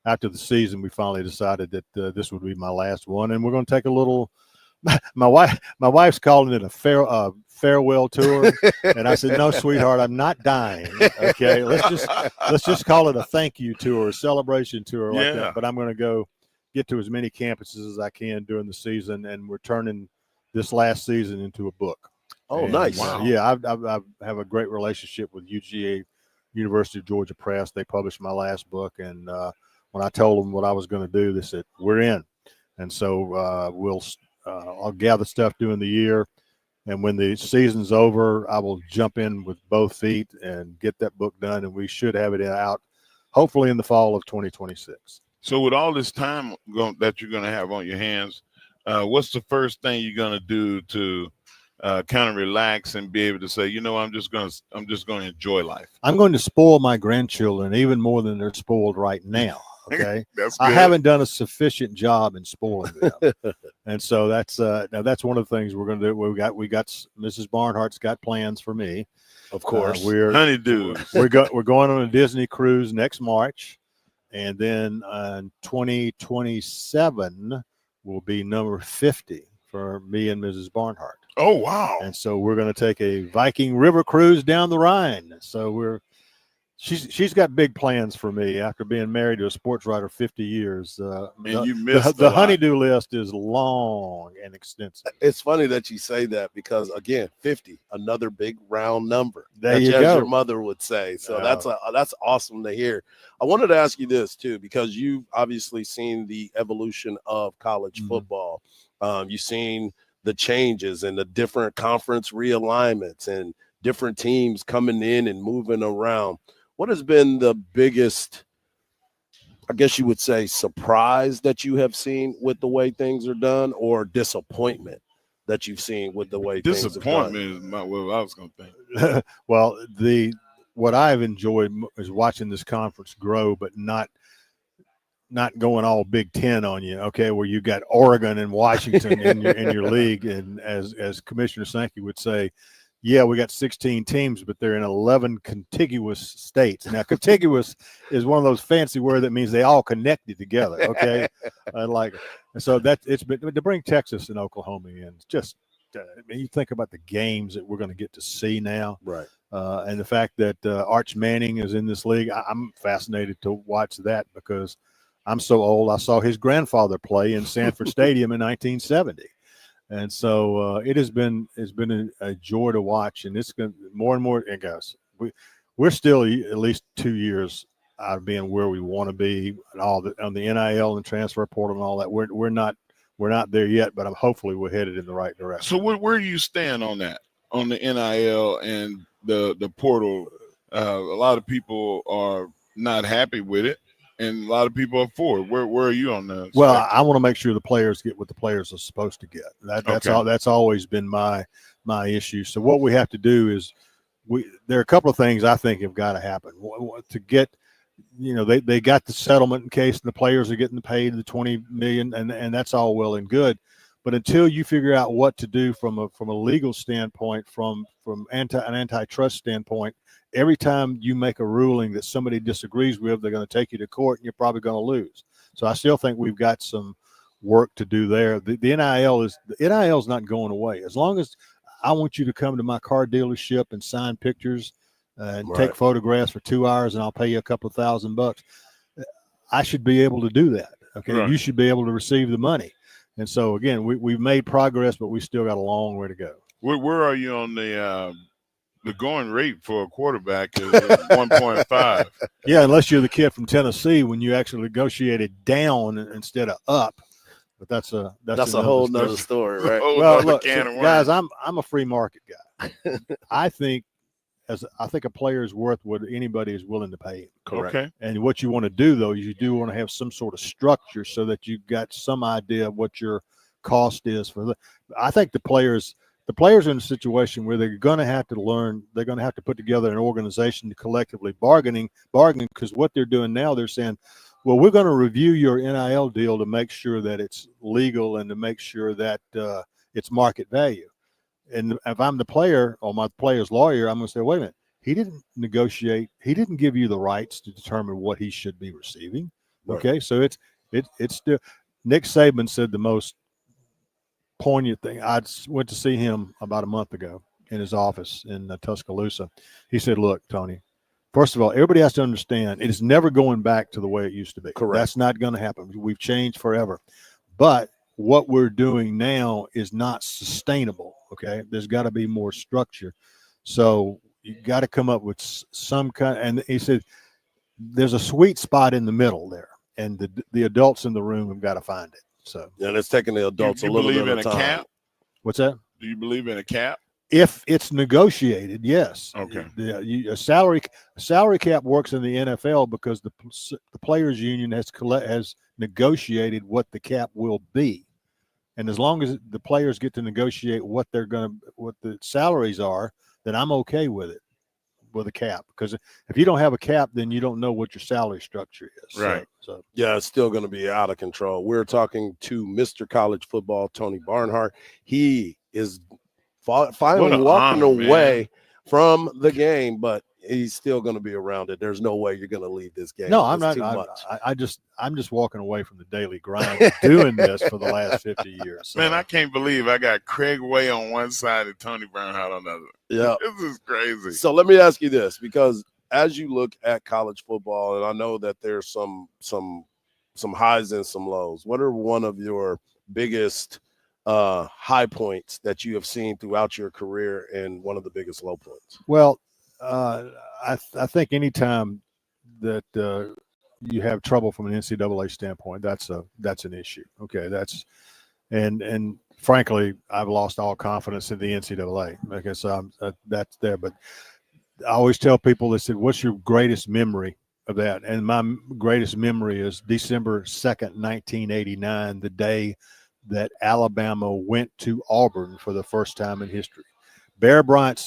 after the season, we finally decided that this would be my last one. And we're going to take a little, my wife's calling it a farewell tour. And I said, no, sweetheart, I'm not dying. Okay. Let's just call it a thank you tour, a celebration tour like that. But I'm going to go get to as many campuses as I can during the season. And we're turning this last season into a book. Oh, and, nice. Yeah. I have a great relationship with UGA, University of Georgia Press. They published my last book. And when I told them what I was going to do, they said, we're in. And so I'll gather stuff during the year. And when the season's over, I will jump in with both feet and get that book done. And we should have it out hopefully in the fall of 2026. So with all this time that you're going to have on your hands, what's the first thing you're going to do to kind of relax and be able to say, I'm just going to enjoy life? I'm going to spoil my grandchildren even more than they're spoiled right now. Okay. That's good. I haven't done a sufficient job in spoiling them. And so that's one of the things we're going to do. We got Mrs. Barnhart's got plans for me. Of course. We're honeydews. We're going on a Disney cruise next March. And then 2027 will be number 50 for me and Mrs. Barnhart. Oh, wow. And so we're going to take a Viking river cruise down the Rhine. So she's got big plans for me after being married to a sports writer 50 years. You missed the honeydew list is long and extensive. It's funny that you say that because, again, 50, another big round number. There you as go. your mother would say. So that's awesome to hear. I wanted to ask you this, too, because you've obviously seen the evolution of college football. You've seen the changes and the different conference realignments and different teams coming in and moving around. What has been the biggest, I guess you would say, surprise that you have seen with the way things are done, or disappointment that you've seen with the way things are done? Disappointment is not what I was going to think. Well, what I've enjoyed is watching this conference grow, but not going all Big Ten on you, okay, where you got Oregon and Washington in your league. And as Commissioner Sankey would say, yeah, we got 16 teams, but they're in 11 contiguous states. Now, contiguous is one of those fancy words that means they all connected together, okay? So it's been to bring Texas and Oklahoma in. Just you think about the games that we're going to get to see now, right? And the fact that Arch Manning is in this league, I'm fascinated to watch that because I'm so old. I saw his grandfather play in Sanford Stadium in 1970. And so it's been a joy to watch, and it's going more and more. And guys, we're still at least 2 years out of being where we want to be, and all on the NIL and transfer portal and all that. We're not there yet, but hopefully we're headed in the right direction. So where do you stand on that, on the NIL and the portal? A lot of people are not happy with it, and a lot of people are for it. Where are you on that? Well, I want to make sure the players get what the players are supposed to get. That's always been my issue. So what we have to do is there are a couple of things I think have got to happen to get. They got the settlement in case the players are getting paid the $20 million, and that's all well and good. But until you figure out what to do from a legal standpoint, from an antitrust standpoint, every time you make a ruling that somebody disagrees with, they're going to take you to court, and you're probably going to lose. So I still think we've got some work to do there. The NIL is not going away. As long as I want you to come to my car dealership and sign pictures and take photographs for 2 hours, and I'll pay you a couple of $1,000. I should be able to do that. Okay, right. You should be able to receive the money. And so again, we've made progress, but we still got a long way to go. Where are you on the going rate for a quarterback is 1.5? Yeah, unless you're the kid from Tennessee when you actually negotiated down instead of up. But that's a whole nother story, right? Well, look, guys, I'm a free market guy. I think a player is worth what anybody is willing to pay him. Correct. Okay. And what you want to do, though, is you do want to have some sort of structure so that you've got some idea of what your cost is for I think the players are in a situation where they're going to have to learn. They're going to have to put together an organization to collectively bargain, because what they're doing now, they're saying, well, we're going to review your NIL deal to make sure that it's legal and to make sure that it's market value. And if I'm the player or my player's lawyer, I'm going to say, wait a minute, he didn't negotiate. He didn't give you the rights to determine what he should be receiving. Right. Okay, so it's still. Nick Saban said the most poignant thing. I went to see him about a month ago in his office in Tuscaloosa. He said, look, Tony, first of all, everybody has to understand it is never going back to the way it used to be. Correct. That's not going to happen. We've changed forever. But what we're doing now is not sustainable, okay? There's got to be more structure. So you got to come up with some kind. And he said there's a sweet spot in the middle there, and the adults in the room have got to find it. So and it's taking the adults a little bit of time. Cap? What's that? Do you believe in a cap? If it's negotiated, yes. Okay. A salary cap works in the NFL because the players' union has negotiated what the cap will be, and as long as the players get to negotiate what the salaries are, then I'm okay with it, with a cap. Because if you don't have a cap, then you don't know what your salary structure is. Right. So yeah, it's still going to be out of control. We're talking to Mr. College Football, Tony Barnhart. He is finally walking away from the game, but he's still going to be around it. There's no way you're going to leave this game. No, I'm It's not. too much. I'm just walking away from the daily grind of doing this for the last 50 years. So. Man, I can't believe I got Craig Way on one side and Tony Bernhardt on the other. Yeah. This is crazy. So let me ask you this, because as you look at college football, and I know that there's some highs and some lows, what are one of your biggest high points that you have seen throughout your career and one of the biggest low points? Well, I think anytime that you have trouble from an NCAA standpoint, that's an issue. Okay, and frankly, I've lost all confidence in the NCAA. Okay, so that's there. But I always tell people, they said, "What's your greatest memory of that?" And my greatest memory is December 2nd, 1989, the day that Alabama went to Auburn for the first time in history. Bear Bryant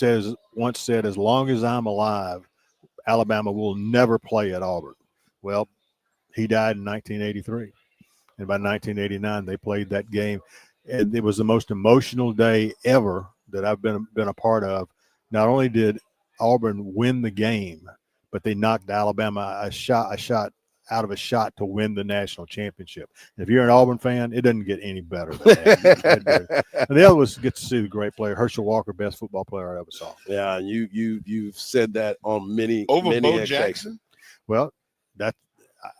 once said, as long as I'm alive, Alabama will never play at Auburn. Well, he died in 1983. And by 1989, they played that game. And it was the most emotional day ever that I've been a part of. Not only did Auburn win the game, but they knocked Alabama a shot out of a shot to win the national championship. And if you're an Auburn fan, it doesn't get any better than that. And the other was get to see the great player, Herschel Walker, best football player I ever saw. Yeah, you've said that on many Bo occasions. Jackson? Well,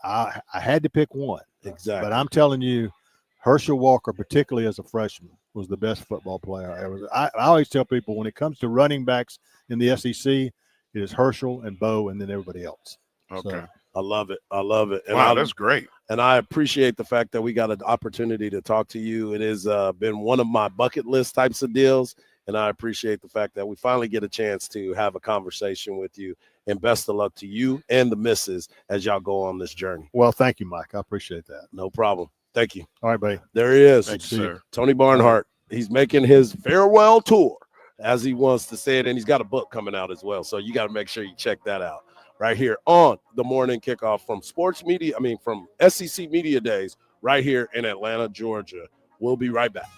I had to pick one. Exactly. But I'm telling you, Herschel Walker, particularly as a freshman, was the best football player I ever. I always tell people when it comes to running backs in the SEC, it is Herschel and Bo and then everybody else. Okay. So, I love it. I love it. And Wow, that's great. And I appreciate the fact that we got an opportunity to talk to you. It has been one of my bucket list types of deals. And I appreciate the fact that we finally get a chance to have a conversation with you. And best of luck to you and the missus as y'all go on this journey. well, thank you, Mike. I appreciate that. No problem. Thank you. All right, buddy. There he is. Thank you, sir. Tony Barnhart. He's making his farewell tour, as he wants to say it. And he's got a book coming out as well. So you got to make sure you check that out right here on the Morning Kickoff from from SEC Media Days right here in Atlanta, Georgia. We'll be right back.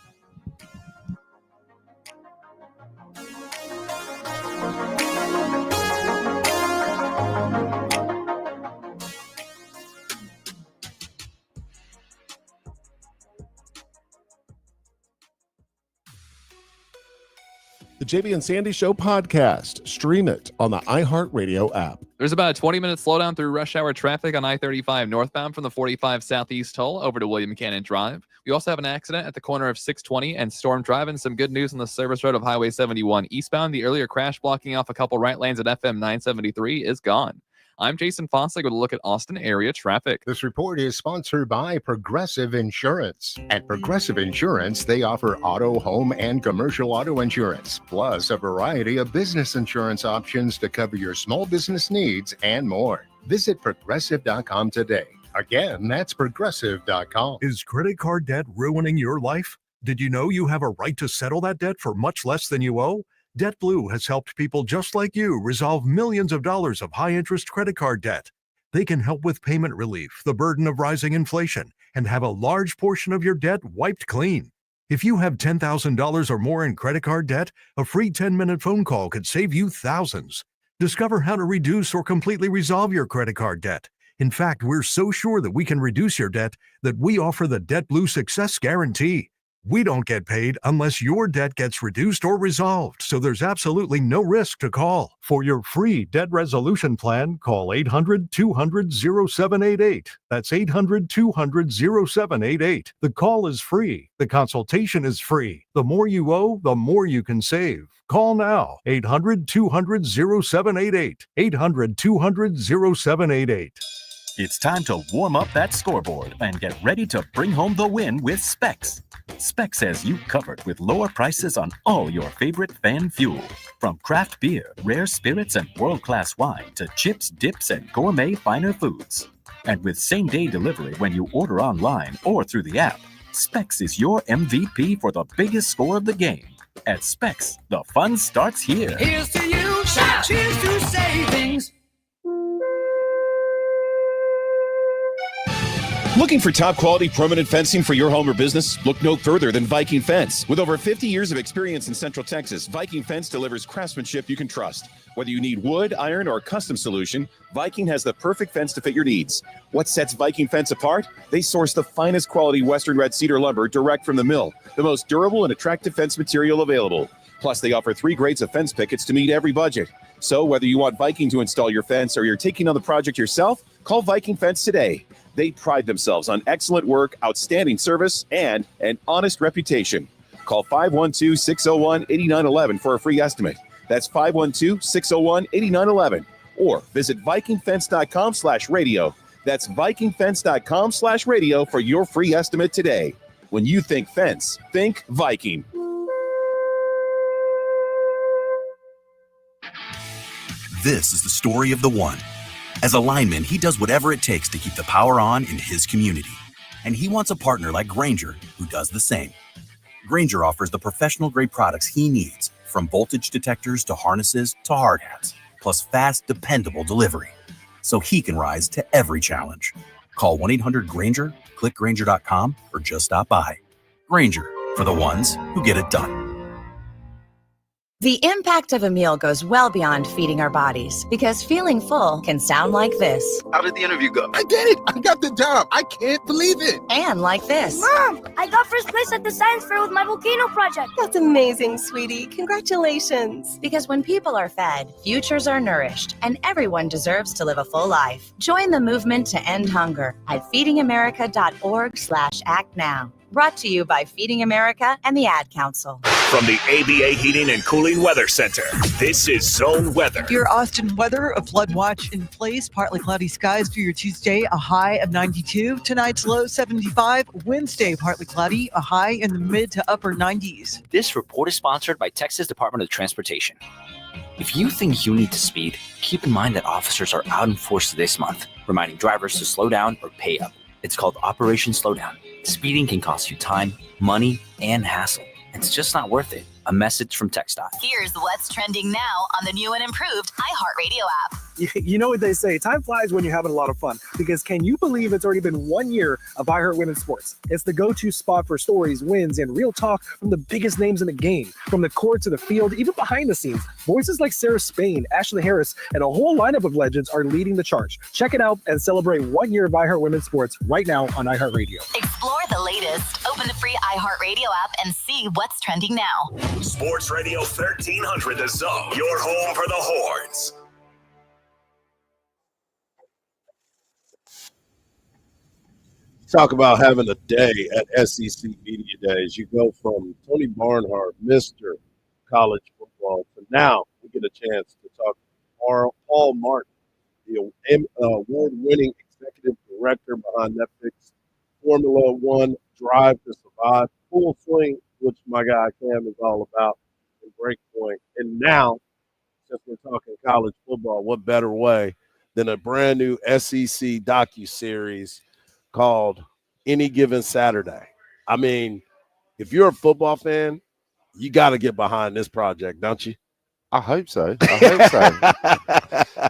The JB and Sandy Show podcast. Stream it on the iHeartRadio app. There's about a 20-minute slowdown through rush hour traffic on I-35 northbound from the 45 Southeast toll over to William Cannon Drive. We also have an accident at the corner of 620 and Storm Drive, and some good news on the service road of Highway 71 eastbound. The earlier crash blocking off a couple right lanes at FM 973 is gone. I'm Jason Fossick with a look at Austin area traffic. This report is sponsored by Progressive Insurance. At Progressive Insurance, they offer auto, home, and commercial auto insurance, plus a variety of business insurance options to cover your small business needs and more. Visit Progressive.com today. Again, that's Progressive.com. Is credit card debt ruining your life? Did you know you have a right to settle that debt for much less than you owe? DebtBlue has helped people just like you resolve millions of dollars of high-interest credit card debt. They can help with payment relief, the burden of rising inflation, and have a large portion of your debt wiped clean. If you have $10,000 or more in credit card debt, a free 10-minute phone call could save you thousands. Discover how to reduce or completely resolve your credit card debt. In fact, we're so sure that we can reduce your debt that we offer the Debt Blue Success Guarantee. We don't get paid unless your debt gets reduced or resolved, so there's absolutely no risk to call. For your free debt resolution plan, call 800-200-0788. That's 800-200-0788. The call is free. The consultation is free. The more you owe, the more you can save. Call now, 800-200-0788. 800-200-0788. It's time to warm up that scoreboard and get ready to bring home the win with Specs. Specs has you covered with lower prices on all your favorite fan fuel. From craft beer, rare spirits, and world-class wine to chips, dips, and gourmet finer foods. And with same-day delivery when you order online or through the app, Specs is your MVP for the biggest score of the game. At Specs, the fun starts here. Here's to you, shout cheers to savings. Looking for top quality permanent fencing for your home or business? Look no further than Viking Fence. With over 50 years of experience in Central Texas, Viking Fence delivers craftsmanship you can trust. Whether you need wood, iron, or a custom solution, Viking has the perfect fence to fit your needs. What sets Viking Fence apart? They source the finest quality Western red cedar lumber direct from the mill, the most durable and attractive fence material available. Plus, they offer 3 grades of fence pickets to meet every budget. So whether you want Viking to install your fence or you're taking on the project yourself, call Viking Fence today. They pride themselves on excellent work, outstanding service, and an honest reputation. Call 512-601-8911 for a free estimate. That's 512-601-8911. Or visit VikingFence.com/radio. That's VikingFence.com/radio for your free estimate today. When you think fence, think Viking. This is the story of the one. As a lineman, he does whatever it takes to keep the power on in his community. And he wants a partner like Grainger who does the same. Grainger offers the professional-grade products he needs, from voltage detectors to harnesses to hard hats, plus fast, dependable delivery, so he can rise to every challenge. Call 1-800-GRAINGER, click Grainger.com, or just stop by. Grainger, for the ones who get it done. The impact of a meal goes well beyond feeding our bodies, because feeling full can sound like this. How did the interview go? I did it! I got the job! I can't believe it! And like this. Mom, I got first place at the science fair with my volcano project. That's amazing, sweetie. Congratulations. Because when people are fed, futures are nourished, and everyone deserves to live a full life. Join the movement to end hunger at feedingamerica.org/act now. Brought to you by Feeding America and the Ad Council. From the ABA Heating and Cooling Weather Center, this is Zone Weather. Your Austin weather, a flood watch in place, partly cloudy skies for your Tuesday, a high of 92. Tonight's low 75. Wednesday, partly cloudy, a high in the mid to upper 90s. This report is sponsored by Texas Department of Transportation. If you think you need to speed, keep in mind that officers are out in force this month, reminding drivers to slow down or pay up. It's called Operation Slowdown. Speeding can cost you time, money, and hassle. It's just not worth it. A message from TxDOT. Here's what's trending now on the new and improved iHeartRadio app. You know what they say, time flies when you're having a lot of fun. Because can you believe it's already been 1 year of iHeart Women's Sports? It's the go-to spot for stories, wins, and real talk from the biggest names in the game. From the court to the field, even behind the scenes. Voices like Sarah Spain, Ashley Harris, and a whole lineup of legends are leading the charge. Check it out and celebrate 1 year of iHeart Women's Sports right now on iHeartRadio. Explore the latest. Open the free iHeartRadio app and see what's trending now. Sports Radio 1300 The Zone, your home for the Horns. Talk about having a day at SEC Media Days. You go from Tony Barnhart, Mr. College Football, to now we get a chance to talk to Paul Martin, the award-winning executive director behind Netflix Formula One Drive to Survive, Full Swing, which my guy Cam is all about, and Breakpoint. And now, since we're talking college football, what better way than a brand new SEC docuseries called Any Given Saturday? I mean, if you're a football fan, you got to get behind this project, don't you? I hope so. I hope so.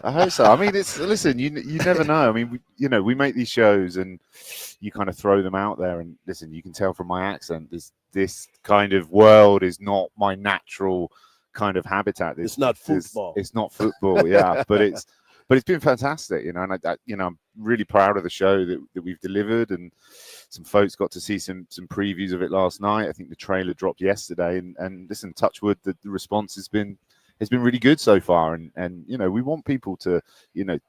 I hope so. I mean, listen. You never know. I mean, we make these shows and you kind of throw them out there. And listen, you can tell from my accent, this kind of world is not my natural kind of habitat. It's not football. It's not football. Yeah, but it's been fantastic. And I'm really proud of the show that we've delivered. And some folks got to see some previews of it last night. I think the trailer dropped yesterday. And listen, touch wood, the response has been really good so far, and we want people to,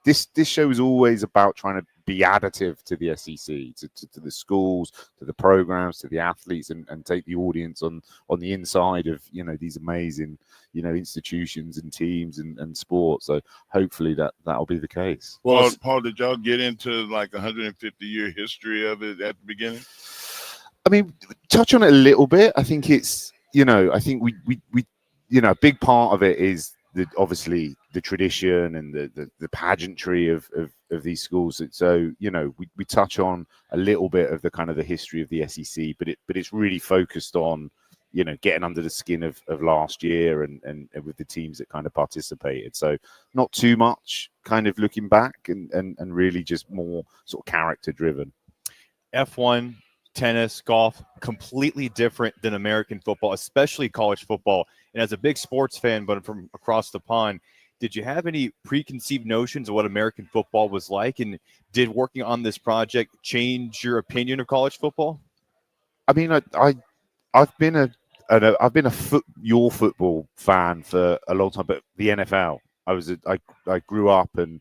this show is always about trying to be additive to the SEC, to the schools, to the programs, to the athletes, and take the audience on the inside of these amazing institutions and teams and sports. So hopefully that'll be the case. Well, Paul, did y'all get into like 150-year history of it at the beginning? I mean, touch on it a little bit. I think it's I think we a big part of it is obviously the tradition and the pageantry of these schools. So we touch on a little bit of the kind of the history of the SEC, but it's really focused on getting under the skin of last year and with the teams that kind of participated. So not too much kind of looking back and really just more sort of character driven. F1, tennis, golf, completely different than American football, especially college football. And as a big sports fan, but from across the pond, did you have any preconceived notions of what American football was like? And did working on this project change your opinion of college football? I mean, I've been a your football fan for a long time, but the NFL, I grew up, and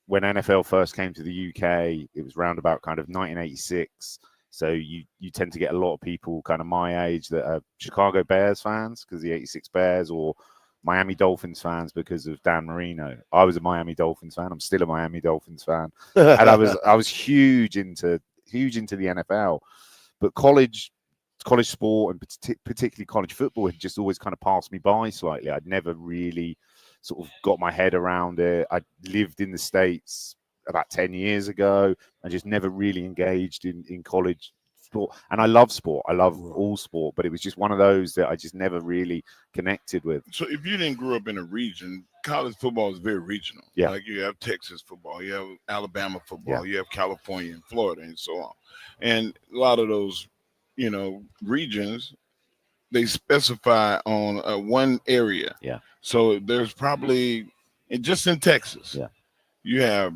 when NFL first came to the UK, it was round about kind of 1986. So you tend to get a lot of people kind of my age that are Chicago Bears fans because the 86 Bears, or Miami Dolphins fans because of Dan Marino. I was a Miami Dolphins fan. I'm still a Miami Dolphins fan. And I was huge into the NFL. But college sport, and particularly college football, had just always kind of passed me by slightly. I'd never really sort of got my head around it. I lived in the States about 10 years ago. I just never really engaged in college sport. And I love sport. I love all sport, but it was just one of those that I just never really connected with. So if you didn't grow up in a region, college football is very regional. Yeah. Like you have Texas football, you have Alabama football, you have California and Florida and so on. And a lot of those, regions, they specify on one area. Yeah. So there's probably, and just in Texas, you have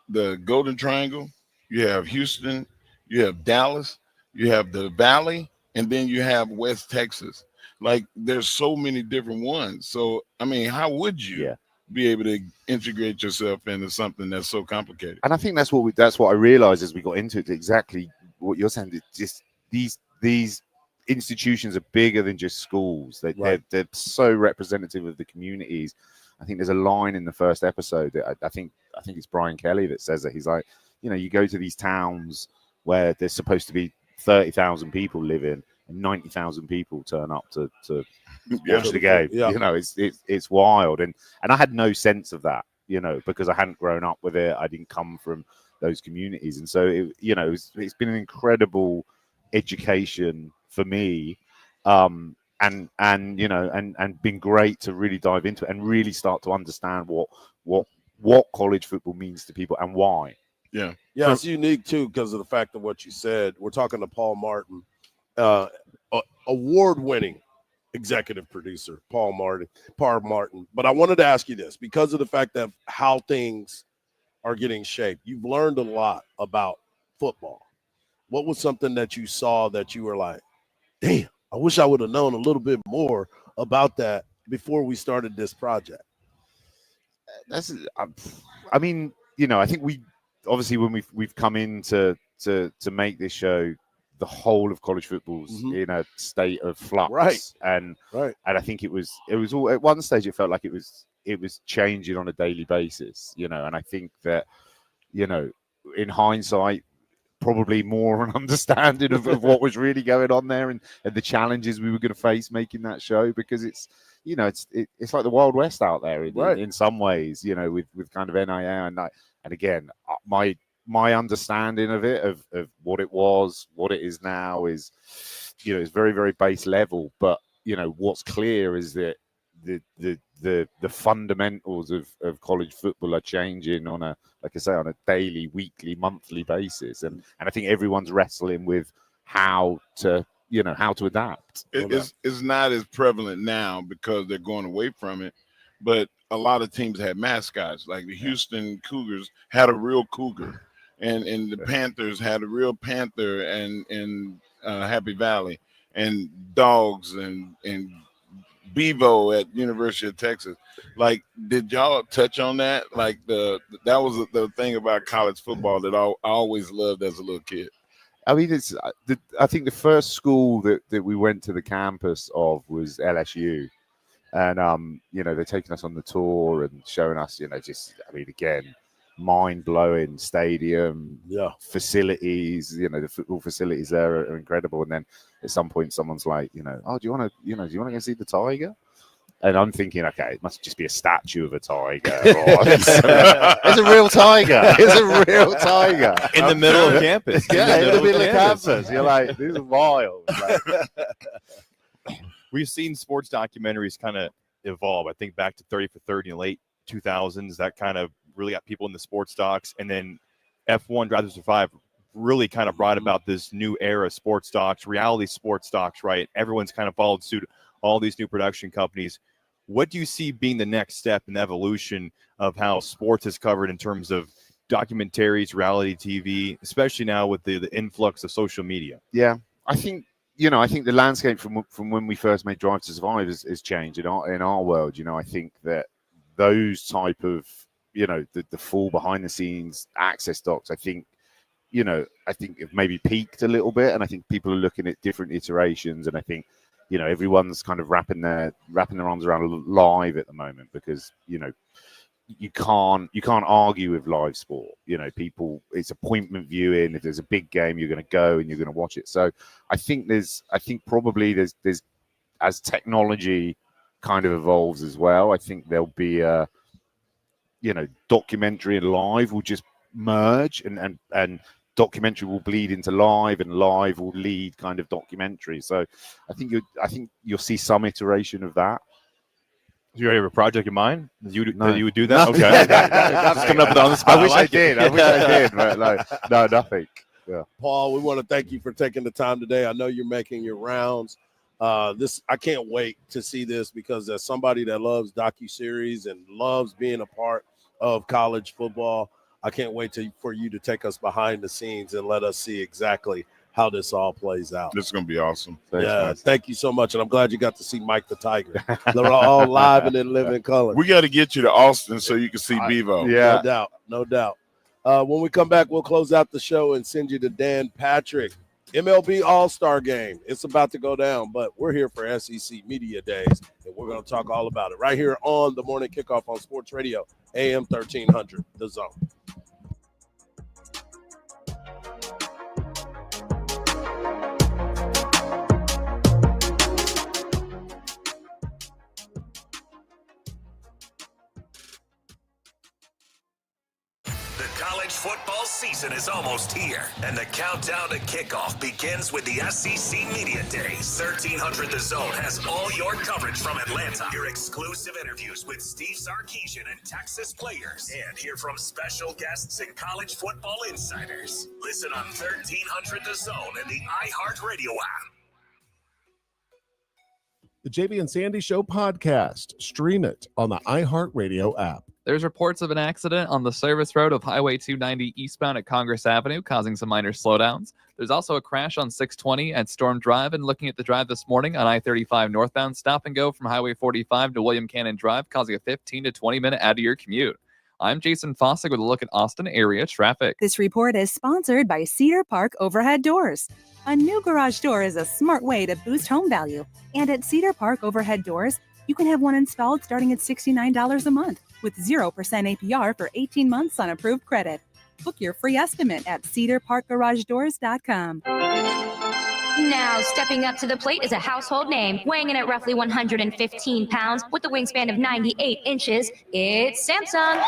the Golden Triangle, you have Houston, you have Dallas, you have the Valley, and then you have West Texas. Like there's so many different ones. So I mean, how would you be able to integrate yourself into something that's so complicated? And I think that's what I realized as we got into it. Exactly what you're saying. It's just these institutions are bigger than just schools. They're so representative of the communities. I think there's a line in the first episode that I think it's Brian Kelly that says that. He's like, you go to these towns where there's supposed to be 30,000 people living, and 90,000 people turn up to watch the game. Yeah. It's wild, and I had no sense of that, because I hadn't grown up with it. I didn't come from those communities, and so it's been an incredible education for me. And been great to really dive into it and really start to understand what college football means to people and why. Yeah, it's unique too because of the fact of what you said. We're talking to Paul Martin, award-winning executive producer, Paul Martin. But I wanted to ask you this because of the fact that how things are getting shaped. You've learned a lot about football. What was something that you saw that you were like, damn, I wish I would have known a little bit more about that before we started this project? I mean, I think we obviously when we've come in to make this show, the whole of college football's in a state of flux, and I think it was all at one stage. It felt like it was changing on a daily basis, and I think that in hindsight, probably more an understanding of what was really going on there and the challenges we were going to face making that show, because it's like the Wild West out there in some ways, with kind of NIL and again, my understanding of it, of what it was, what it is now is very, very base level. But, what's clear is that the the fundamentals of college football are changing on a, like I say, on a daily, weekly, monthly basis, and I think everyone's wrestling with how to adapt. It's not as prevalent now because they're going away from it, but a lot of teams had mascots. Like the Houston Cougars had a real cougar, and the Panthers had a real panther, and Happy Valley, and dogs and Bevo at University of Texas. Like, did y'all touch on that? Like that was the thing about college football that I always loved as a little kid. I mean, I think the first school that we went to the campus of was LSU, and they're taking us on the tour and showing us, again, mind-blowing stadium, facilities. The football facilities there are incredible. And then at some point, someone's like, oh, do you want to go see the tiger? And I'm thinking, okay, it must just be a statue of a tiger. It's a real tiger. It's a real tiger. In the middle of campus. Yeah, in the middle of campus. You're like, this is wild. We've seen sports documentaries kind of evolve. I think back to 30 for 30 in the late 2000s, that kind of really got people in the sports docs. And then F1 Drive to Survive really kind of brought about this new era of sports docs, reality sports docs, right? Everyone's kind of followed suit, all these new production companies. What do you see being the next step in the evolution of how sports is covered in terms of documentaries, reality TV, especially now with the influx of social media? Yeah, I think the landscape from when we first made Drive to Survive has changed in our world. I think that those type of the full behind the scenes access docs, I think have maybe peaked a little bit, and I think people are looking at different iterations, and I think everyone's kind of wrapping their arms around live at the moment, because you can't argue with live sport. People, it's appointment viewing. If there's a big game, you're going to go and you're going to watch it. So I think probably there's as technology kind of evolves as well, I think there'll be a documentary and live will just merge, and documentary will bleed into live, and live will lead kind of documentary. So I think you'll see some iteration of that. Do you already have a project in mind? That you would do No. that? Okay. Just coming up on the spot. I wish I did. I did, but no, nothing. Yeah. Paul, we want to thank you for taking the time today. I know you're making your rounds. I can't wait to see this, because as somebody that loves docuseries and loves being a part of college football, I can't wait for you to take us behind the scenes and let us see exactly how this all plays out. This is going to be awesome. Thanks, thank you so much. And I'm glad you got to see Mike the Tiger. They're all live and in living color. We got to get you to Austin so you can see Bevo. Yeah. No doubt. When we come back, we'll close out the show and send you to Dan Patrick. MLB All-Star Game. It's about to go down, but we're here for SEC Media Days, and we're going to talk all about it right here on the Morning Kickoff on Sports Radio, AM 1300, The Zone. College football season is almost here, and the countdown to kickoff begins with the SEC Media Days. 1300 The Zone has all your coverage from Atlanta, your exclusive interviews with Steve Sarkisian and Texas players, and hear from special guests and college football insiders. Listen on 1300 The Zone and the iHeartRadio app. The JB and Sandy Show podcast. Stream it on the iHeartRadio app. There's reports of an accident on the service road of Highway 290 eastbound at Congress Avenue, causing some minor slowdowns. There's also a crash on 620 at Storm Drive, and looking at the drive this morning on I-35 northbound, stop and go from Highway 45 to William Cannon Drive, causing a 15 to 20-minute out-of-your commute. I'm Jason Fossick with a look at Austin area traffic. This report is sponsored by Cedar Park Overhead Doors. A new garage door is a smart way to boost home value. And at Cedar Park Overhead Doors, you can have one installed starting at $69 a month with 0% APR for 18 months on approved credit. Book your free estimate at cedarparkgaragedoors.com. Now, stepping up to the plate is a household name, weighing in at roughly 115 pounds with a wingspan of 98 inches. It's Samsung.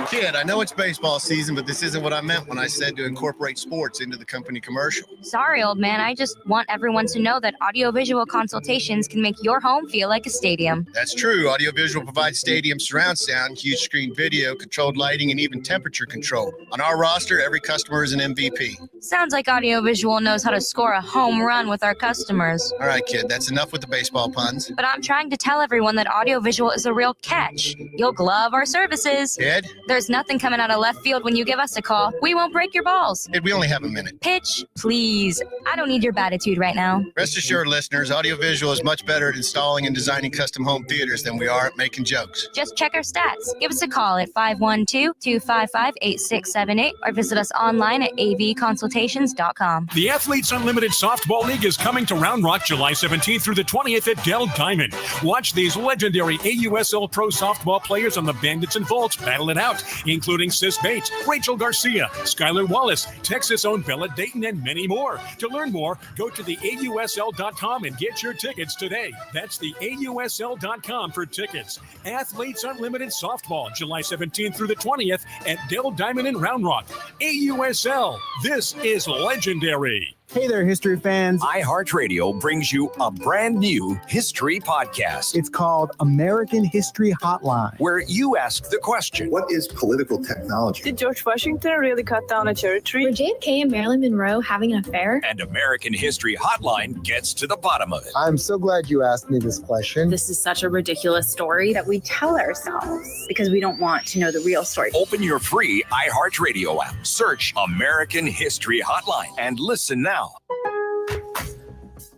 Kid, I know it's baseball season, but this isn't what I meant when I said to incorporate sports into the company commercial. Sorry, old man. I just want everyone to know that audiovisual consultations can make your home feel like a stadium. That's true. Audiovisual provides stadium surround sound, huge screen video, controlled lighting, and even temperature control. On our roster, every customer is an MVP. Sounds like audiovisual knows how to score a home run with our customers. All right, kid, that's enough with the baseball puns. But I'm trying to tell everyone that audiovisual is a real catch. You'll glove our services. Kid? There's nothing coming out of left field when you give us a call. We won't break your balls. Kid, we only have a minute. Pitch, please. I don't need your batitude right now. Rest assured, listeners, audiovisual is much better at installing and designing custom home theaters than we are at making jokes. Just check our stats. Give us a call at 512-255-8678 or visit us online at avconsultations.com. The Athletes Unlimited Softball League is coming to Round Rock July 17th through the 20th at Dell Diamond. Watch these legendary AUSL Pro softball players on the Bandits and Vaults battle it out, including Sis Bates, Rachel Garcia, Skylar Wallace, Texas-owned Bella Dayton, and many more. To learn more, go to the AUSL.com and get your tickets today. That's the AUSL.com for tickets. Athletes Unlimited Softball, July 17th through the 20th at Dell Diamond in Round Rock. AUSL, this is legendary. Hey there, history fans. iHeartRadio brings you a brand new history podcast. It's called American History Hotline, where you ask the question, what is political technology? Did George Washington really cut down a cherry tree? Were JFK and Marilyn Monroe having an affair? And American History Hotline gets to the bottom of it. I'm so glad you asked me this question. This is such a ridiculous story that we tell ourselves because we don't want to know the real story. Open your free iHeartRadio app. Search American History Hotline and listen now.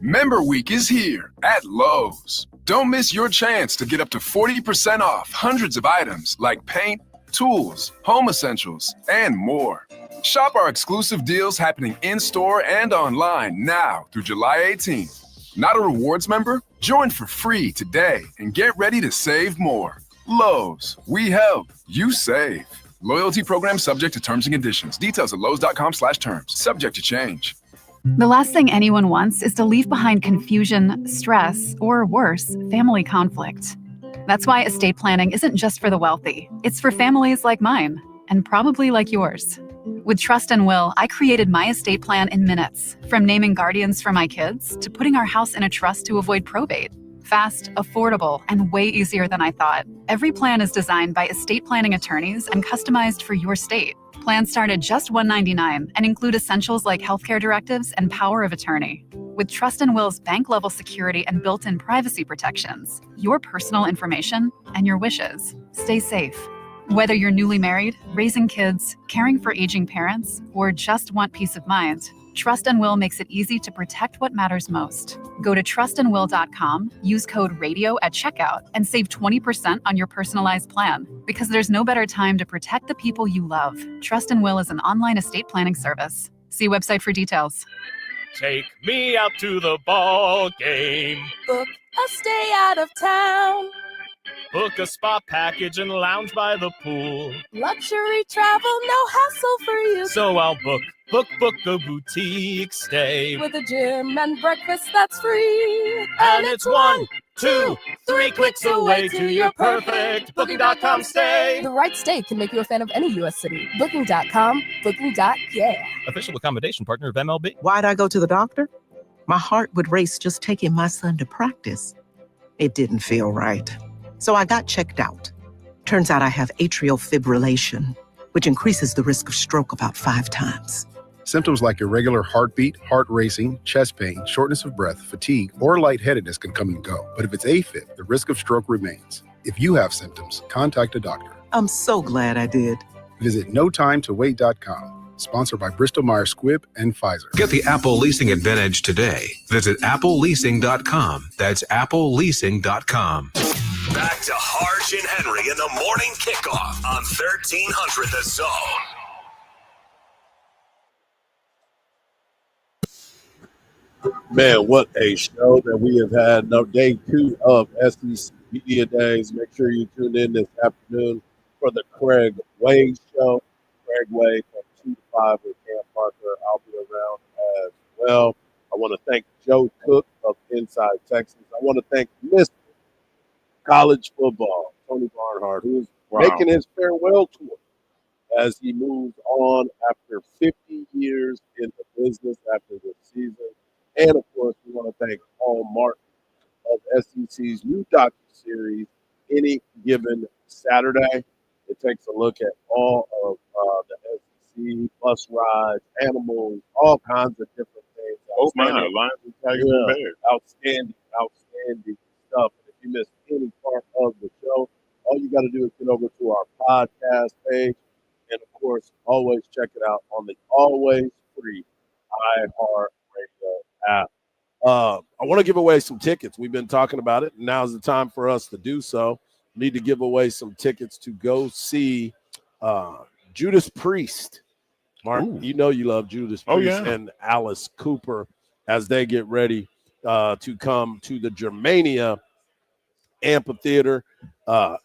Member Week is here at Lowe's. Don't miss your chance to get up to 40% off hundreds of items like paint, tools, home essentials, and more. Shop our exclusive deals happening in-store and online now through July 18th. Not a rewards member? Join for free today and get ready to save more. Lowe's, we help, you save. Loyalty program subject to terms and conditions. Details at lowes.com/terms. Subject to change. The last thing anyone wants is to leave behind confusion, stress, or worse, family conflict. That's why estate planning isn't just for the wealthy. It's for families like mine, and probably like yours. With Trust and Will, I created my estate plan in minutes, from naming guardians for my kids to putting our house in a trust to avoid probate. Fast, affordable, and way easier than I thought. Every plan is designed by estate planning attorneys and customized for your state. Plans start at just $199 and include essentials like healthcare directives and power of attorney. With Trust and Will's bank-level security and built-in privacy protections, your personal information and your wishes stay safe. Whether you're newly married, raising kids, caring for aging parents, or just want peace of mind, Trust and Will makes it easy to protect what matters most. Go to trustandwill.com, use code RADIO at checkout, and save 20% on your personalized plan. Because there's no better time to protect the people you love. Trust and Will is an online estate planning service. See website for details. Take me out to the ball game. Book a stay out of town. Book a spa package and lounge by the pool. Luxury travel, no hassle for you. So I'll book a boutique stay. With a gym and breakfast that's free. And it's 1, 2, 3 clicks away to your perfect Booking.com stay. The right stay can make you a fan of any U.S. city. Booking.com, Booking.yeah. Official accommodation partner of MLB. Why'd I go to the doctor? My heart would race just taking my son to practice. It didn't feel right. So I got checked out. Turns out I have atrial fibrillation, which increases the risk of stroke about 5 times. Symptoms like irregular heartbeat, heart racing, chest pain, shortness of breath, fatigue, or lightheadedness can come and go. But if it's AFib, the risk of stroke remains. If you have symptoms, contact a doctor. I'm so glad I did. Visit notimetowait.com. Sponsored by Bristol-Myers Squibb and Pfizer. Get the Apple Leasing Advantage today. Visit appleleasing.com. That's appleleasing.com. Back to Hardge and Henry in the morning kickoff on 1300 The Zone. Man, what a show that we have had. Now, day 2 of SEC Media Days. Make sure you tune in this afternoon for the Craig Way Show. Craig Way from 2 to 5 with Cam Parker. I'll be around as well. I want to thank Joe Cook of Inside Texas. I want to thank Mr. College Football, Tony Barnhart, who is making his farewell tour as he moves on after 50 years in the business after this season. And, of course, we want to thank Paul Martin of SEC's new docuseries, Any Given Saturday. It takes a look at all of the SEC, bus rides, animals, all kinds of different things. Oh, my, Lions and Tigers and Bears. Outstanding stuff. And if you missed any part of the show, all you got to do is get over to our podcast page. And, of course, always check it out on the always free iHeartRadio app. I want to give away some tickets. We've been talking about it. Now's the time for us to do so. Need to give away some tickets to go see Judas Priest. Mark, you know you love Judas Priest and Alice Cooper as they get ready to come to the Germania Amphitheater.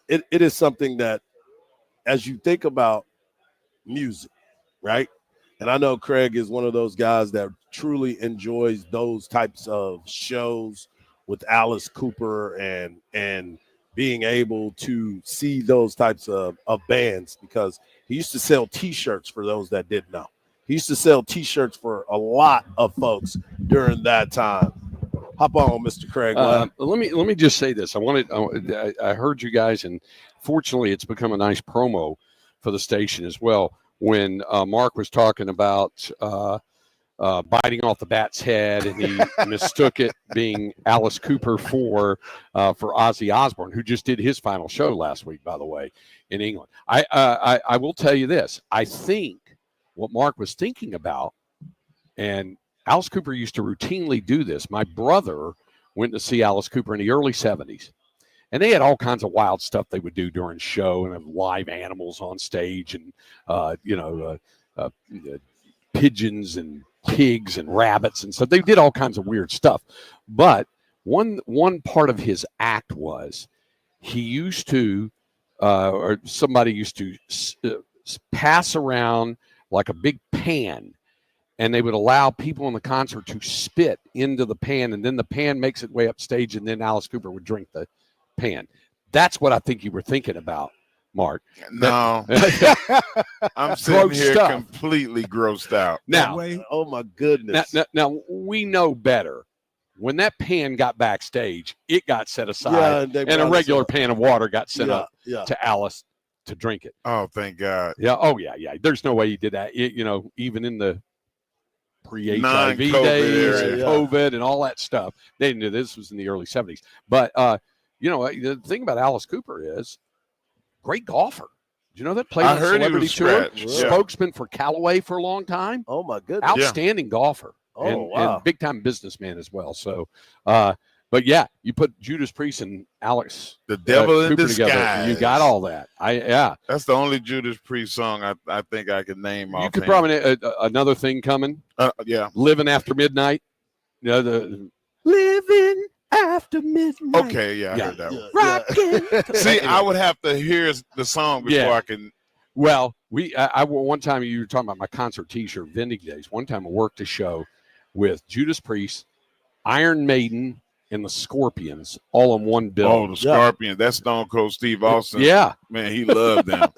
It is something that, as you think about music, right? And I know Craig is one of those guys that truly enjoys those types of shows with Alice Cooper and being able to see those types of bands, because he used to sell T-shirts for those that didn't know. He used to sell T-shirts for a lot of folks during that time. Hop on, Mr. Craig. Let me just say this. I heard you guys, and fortunately, it's become a nice promo for the station as well. When Mark was talking about biting off the bat's head, and he mistook it being Alice Cooper for Ozzy Osbourne, who just did his final show last week, by the way, in England. I will tell you this. I think what Mark was thinking about, and Alice Cooper used to routinely do this. My brother went to see Alice Cooper in the early 70s. And they had all kinds of wild stuff they would do during show, and have live animals on stage, and pigeons and pigs and rabbits, and so they did all kinds of weird stuff. But one part of his act was he used to, or somebody used to pass around like a big pan, and they would allow people in the concert to spit into the pan, and then the pan makes its way up stage, and then Alice Cooper would drink the pan. That's what I think you were thinking about, Mark. No. I'm sitting here completely grossed out. Now, oh my goodness. Now we know better. When that pan got backstage, it got set aside, and a regular pan of water got sent up to Alice to drink it. Oh, thank God. Yeah. Oh, yeah. There's no way he did that. Even in the pre-HIV days, and COVID and all that stuff, they knew this was in the early 70s. But the thing about Alice Cooper is great golfer. Do you know that? Played on Celebrity Tour, spokesman for Callaway for a long time. Oh my goodness, outstanding golfer. And big time businessman as well. So, but yeah, you put Judas Priest and Alex, the devil in Cooper disguise. Together, you got all that. That's the only Judas Priest song I think I can name. You could probably another thing coming. Living After Midnight. The Living After Midnight. Okay, I heard that one. Rockin'. See, I would have to hear the song before I can. Well, I one time you were talking about my concert T-shirt vending days. One time I worked a show with Judas Priest, Iron Maiden, and the Scorpions all in one bill. Oh, the Scorpions. That's Stone Cold Steve Austin. Yeah. Man, he loved them.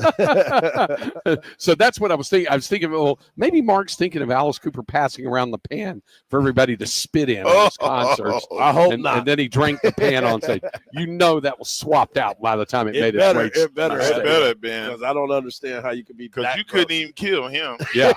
So that's what I was thinking. I was thinking, well, maybe Mark's thinking of Alice Cooper passing around the pan for everybody to spit in at his concerts. I hope not. And then he drank the pan on stage. That was swapped out by the time it made its way. It better have been. Because I don't understand how you could be. Because you couldn't even kill him. Yeah.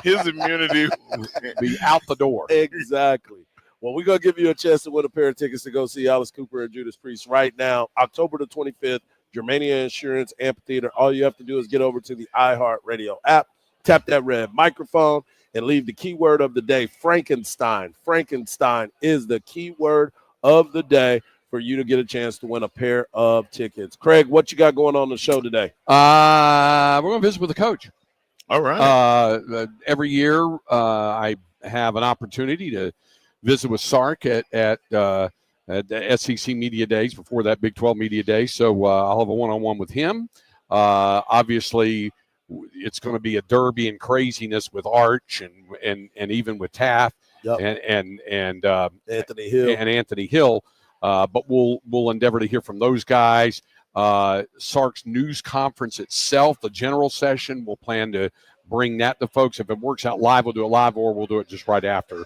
His immunity would be out the door. Exactly. Well, we're going to give you a chance to win a pair of tickets to go see Alice Cooper and Judas Priest right now, October the 25th, Germania Insurance Amphitheater. All you have to do is get over to the iHeartRadio app, tap that red microphone, and leave the keyword of the day, Frankenstein. Frankenstein is the keyword of the day for you to get a chance to win a pair of tickets. Craig, what you got going on the show today? We're going to visit with the coach. All right. Every year I have an opportunity to visit with Sark at the SEC Media Days before that Big 12 Media Day. So I'll have a one-on-one with him. Obviously, it's going to be a derby and craziness with Arch and even with Taft and Anthony Hill. But we'll endeavor to hear from those guys. Sark's news conference itself, the general session. We'll plan to bring that to folks. If it works out live, we'll do it live, or we'll do it just right after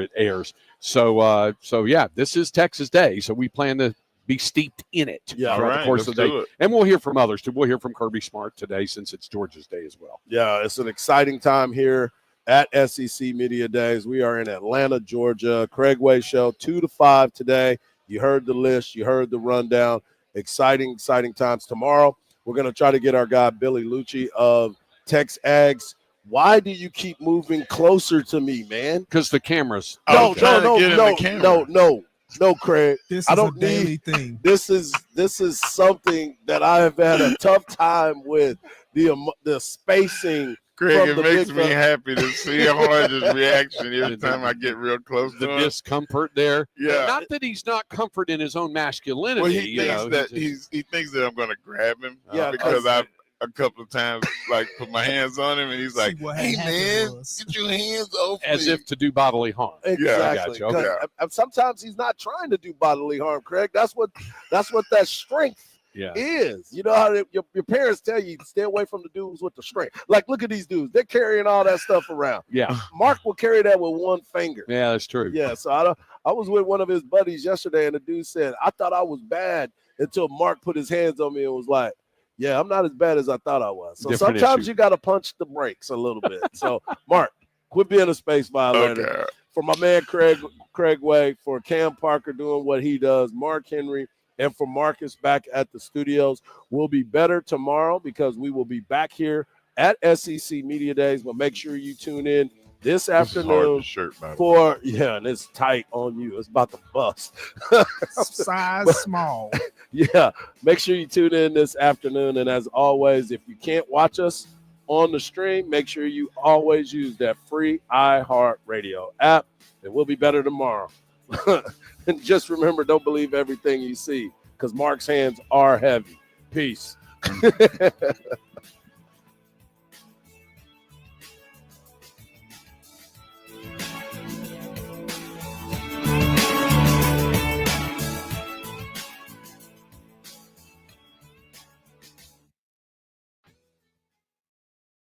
it airs. So yeah, this is Texas Day, so we plan to be steeped in it throughout the course of the day. And we'll hear from others too. We'll hear from Kirby Smart today since it's Georgia's Day as well. Yeah, it's an exciting time here at SEC Media Days. We are in Atlanta, Georgia. Craig Way Show, 2 to 5 today. You heard the list. You heard the rundown. Exciting times. Tomorrow, we're going to try to get our guy Billy Lucci of Tex Ags. Why do you keep moving closer to me, man? Because the cameras. No, Craig. This is I don't a daily need. thing. This is something that I have had a tough time with the spacing. Craig, it makes me happy to see Hardge's reaction every time I get real close to him. The discomfort there. Yeah. Not that he's not comfort in his own masculinity. Well, he thinks that I'm going to grab him because I've a couple of times like put my hands on him and he's like, "Hey man, get your hands off me." As if to do bodily harm. Exactly. Yeah, I got you. Okay. Sometimes he's not trying to do bodily harm, Craig. That's what that strength is. You know how your parents tell you stay away from the dudes with the strength. Like, look at these dudes. They're carrying all that stuff around. Yeah. Mark will carry that with one finger. Yeah, that's true. Yeah. So I was with one of his buddies yesterday, and the dude said, "I thought I was bad until Mark put his hands on me and was like, yeah, I'm not as bad as I thought I was." So Different sometimes issue. you got to punch the brakes a little bit. So, Mark, quit being a space violator. Okay. For my man Craig Way, for Cam Parker doing what he does, Mark Henry, and for Marcus back at the studios. We'll be better tomorrow because we will be back here at SEC Media Days. But make sure you tune in this afternoon for and it's tight on you. It's about to bust. Size small. Yeah, make sure you tune in this afternoon. And as always, if you can't watch us on the stream, make sure you always use that free iHeartRadio app. And we'll be better tomorrow. And just remember, don't believe everything you see because Mark's hands are heavy. Peace.